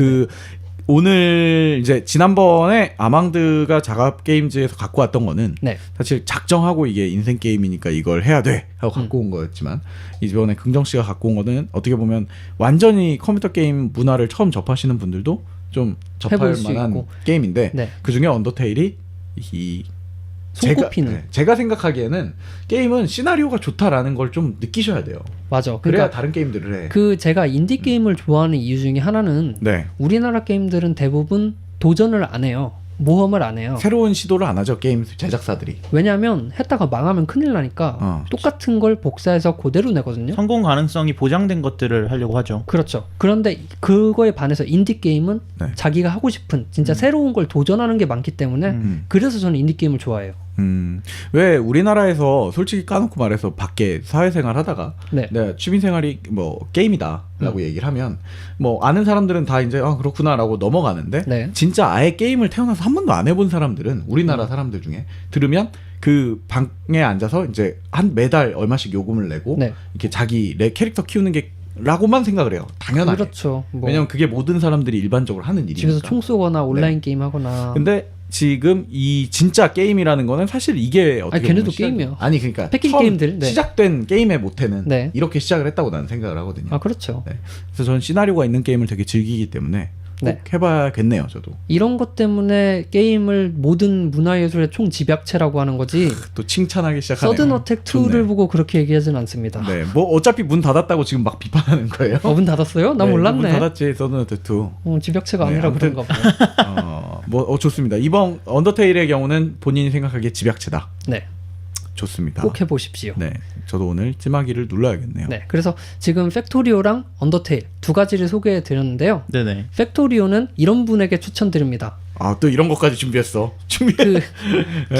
Speaker 2: 오늘 이제 지난번에 아망드가 자갑 게임즈에서 갖고 왔던 거는
Speaker 1: 네.
Speaker 2: 사실 작정하고 이게 인생 게임이니까 이걸 해야 돼 하고 갖고 온 거였지만 이번에 긍정 씨가 갖고 온 거는 어떻게 보면 완전히 컴퓨터 게임 문화를 처음 접하시는 분들도 좀 접할
Speaker 1: 해볼 수
Speaker 2: 만한
Speaker 1: 있고.
Speaker 2: 게임인데
Speaker 1: 네.
Speaker 2: 그 중에 언더테일이
Speaker 1: 손꼽히는.
Speaker 2: 제가 생각하기에는 게임은 시나리오가 좋다라는 걸 좀 느끼셔야 돼요.
Speaker 1: 맞아.
Speaker 2: 그래야
Speaker 1: 그러니까
Speaker 2: 다른 게임들을 해.
Speaker 1: 제가 인디 게임을 좋아하는 이유 중에 하나는
Speaker 2: 네.
Speaker 1: 우리나라 게임들은 대부분 도전을 안 해요. 모험을 안 해요.
Speaker 2: 새로운 시도를 안 하죠 게임 제작사들이.
Speaker 1: 왜냐하면 했다가 망하면 큰일 나니까 똑같은 걸 복사해서 그대로 내거든요.
Speaker 3: 성공 가능성이 보장된 것들을 하려고 하죠.
Speaker 1: 그렇죠. 그런데 그거에 반해서 인디 게임은
Speaker 2: 네.
Speaker 1: 자기가 하고 싶은 진짜 새로운 걸 도전하는 게 많기 때문에 그래서 저는 인디 게임을 좋아해요.
Speaker 2: 왜 우리나라에서 솔직히 까놓고 말해서 밖에 사회생활 하다가
Speaker 1: 네.
Speaker 2: 내가 취미생활이 뭐 게임이다라고 얘기를 하면 뭐 아는 사람들은 다 이제 그렇구나라고 넘어가는데
Speaker 1: 네.
Speaker 2: 진짜 아예 게임을 태어나서 한 번도 안 해본 사람들은 우리나라 사람들 중에 들으면 그 방에 앉아서 이제 매달 얼마씩 요금을 내고
Speaker 1: 네.
Speaker 2: 이렇게 자기 캐릭터 키우는 게 라고만 생각을 해요. 당연하게.
Speaker 1: 그렇죠. 뭐
Speaker 2: 왜냐면 그게 모든 사람들이 일반적으로 하는 일이니까.
Speaker 1: 집에서 총 쏘거나 온라인 게임 하거나.
Speaker 2: 근데 지금 이 진짜 게임이라는 거는 사실 이게 어떻게 보면
Speaker 1: 걔네도 게임이야.
Speaker 2: 아니 그러니까
Speaker 1: 패키지
Speaker 2: 처음
Speaker 1: 게임들, 네.
Speaker 2: 시작된 게임의 모태는
Speaker 1: 네.
Speaker 2: 이렇게 시작을 했다고 나는 생각을 하거든요.
Speaker 1: 아, 그렇죠.
Speaker 2: 네. 그래서 저는 시나리오가 있는 게임을 되게 즐기기 때문에 꼭
Speaker 1: 네.
Speaker 2: 해봐야겠네요. 저도
Speaker 1: 이런 것 때문에 게임을 모든 문화예술의 총 집약체라고 하는 거지.
Speaker 2: 또 칭찬하기 시작하네요.
Speaker 1: 서든 어택 2를
Speaker 2: 좋네.
Speaker 1: 보고 그렇게 얘기하진 않습니다.
Speaker 2: 네, 뭐 어차피 문 닫았다고 지금 막 비판하는 거예요.
Speaker 1: 문 닫았어요? 나
Speaker 2: 네,
Speaker 1: 몰랐네.
Speaker 2: 문 닫았지 서든 어택 2.
Speaker 1: 집약체가
Speaker 2: 네,
Speaker 1: 아니라
Speaker 2: 아무튼-
Speaker 1: 그런가 보네.
Speaker 2: 좋습니다. 이번 언더테일의 경우는 본인이 생각하기에 집약체다.
Speaker 1: 네.
Speaker 2: 좋습니다.
Speaker 1: 꼭 해보십시오.
Speaker 2: 네, 저도 오늘 찜하기를 눌러야겠네요.
Speaker 1: 네, 그래서 지금 팩토리오랑 언더테일 두 가지를 소개해 드렸는데요.
Speaker 3: 네네.
Speaker 1: 팩토리오는 이런 분에게 추천드립니다.
Speaker 2: 아, 또 이런 것까지 준비했어.
Speaker 1: 그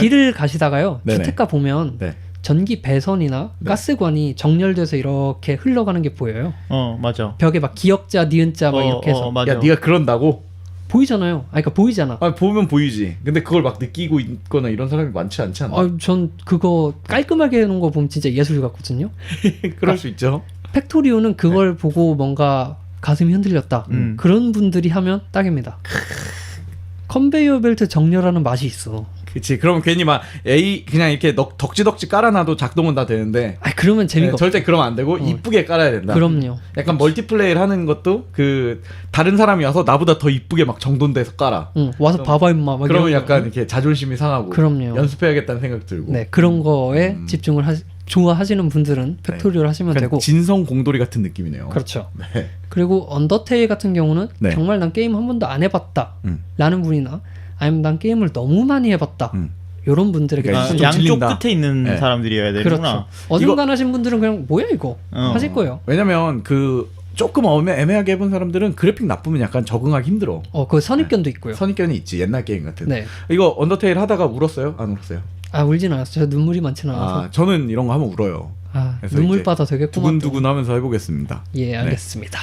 Speaker 1: 길을 가시다가요.
Speaker 2: 네네.
Speaker 1: 주택가 보면
Speaker 2: 네.
Speaker 1: 전기 배선이나
Speaker 2: 네.
Speaker 1: 가스관이 정렬돼서 이렇게 흘러가는 게 보여요.
Speaker 3: 맞아.
Speaker 1: 벽에 막 기역자, 니은자 막 이렇게 해서
Speaker 3: 맞아.
Speaker 2: 야, 네가 그런다고?
Speaker 1: 보이잖아요. 그러니까 보이잖아.
Speaker 2: 아, 보면 보이지. 근데 그걸 막 느끼고 있거나 이런 사람이 많지 않지 않나?
Speaker 1: 전 그거 깔끔하게 해놓은 거 보면 진짜 예술 같거든요.
Speaker 2: 그럴 수 있죠.
Speaker 1: 팩토리오는 그걸 보고 뭔가 가슴이 흔들렸다. 그런 분들이 하면 딱입니다. 컨베이어 벨트 정렬하는 맛이 있어.
Speaker 2: 그치. 그러면 괜히 막 그냥 이렇게 덕지덕지 깔아놔도 작동은 다 되는데.
Speaker 1: 그러면 재미가 없어.
Speaker 2: 절대 그러면 안 되고 이쁘게 깔아야 된다.
Speaker 1: 그럼요.
Speaker 2: 약간 멀티플레이를 하는 것도 그 다른 사람이 와서 나보다 더 이쁘게 막 정돈돼서 깔아.
Speaker 1: 와서 봐봐 임마. 막
Speaker 2: 그러면
Speaker 1: 이런
Speaker 2: 약간
Speaker 1: 거.
Speaker 2: 이렇게 자존심이 상하고.
Speaker 1: 그럼요.
Speaker 2: 연습해야겠다는 생각 들고.
Speaker 1: 네, 그런 거에 집중을 좋아하시는 분들은 팩토리오를 하시면
Speaker 2: 약간
Speaker 1: 되고.
Speaker 2: 진성 공돌이 같은 느낌이네요.
Speaker 1: 그렇죠.
Speaker 2: 네.
Speaker 1: 그리고 언더테일 같은 경우는
Speaker 2: 네.
Speaker 1: 정말 난 게임 한 번도 안 해봤다
Speaker 2: 음.
Speaker 1: 라는 분이나 아니면 난 게임을 너무 많이 해봤다 이런 분들에게
Speaker 2: 그러니까
Speaker 1: 추천-
Speaker 2: 좀
Speaker 3: 양쪽
Speaker 2: 질린다.
Speaker 3: 끝에 있는
Speaker 2: 네.
Speaker 3: 사람들이어야 되는구나.
Speaker 1: 그렇죠. 어중간하신 분들은 그냥 뭐야 이거 하실 거예요.
Speaker 2: 왜냐면 그 조금 애매하게 해본 사람들은 그래픽 나쁘면 약간 적응하기 힘들어.
Speaker 1: 그 선입견도 있고요.
Speaker 2: 선입견이 있지. 옛날 게임 같은.
Speaker 1: 네.
Speaker 2: 이거 언더테일 하다가 울었어요? 안 울었어요?
Speaker 1: 울진 않았어요. 저 눈물이 많지는 않아서.
Speaker 2: 아, 저는 이런 거 하면 울어요. 그래서
Speaker 1: 눈물
Speaker 2: 이제
Speaker 1: 빠다 되겠구만.
Speaker 2: 두근두근 하면서 해보겠습니다.
Speaker 1: 예, 알겠습니다.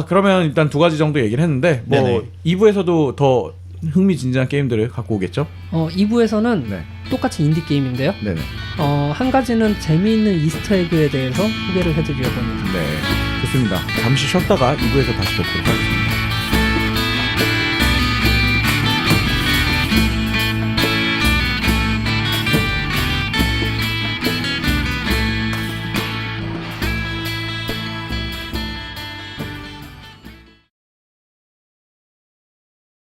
Speaker 2: 그러면 일단 두 가지 정도 얘기를 했는데 뭐
Speaker 3: 네네.
Speaker 2: 2부에서도 더 흥미진진한 게임들을 갖고 오겠죠?
Speaker 1: 2부에서는
Speaker 2: 네.
Speaker 1: 똑같이 인디 게임인데요.
Speaker 2: 네네.
Speaker 1: 한 가지는 재미있는 이스터에그에 대해서 소개를 해드리려고 합니다.
Speaker 2: 네. 좋습니다. 잠시 쉬었다가 2부에서 다시 뵙도록 하겠습니다.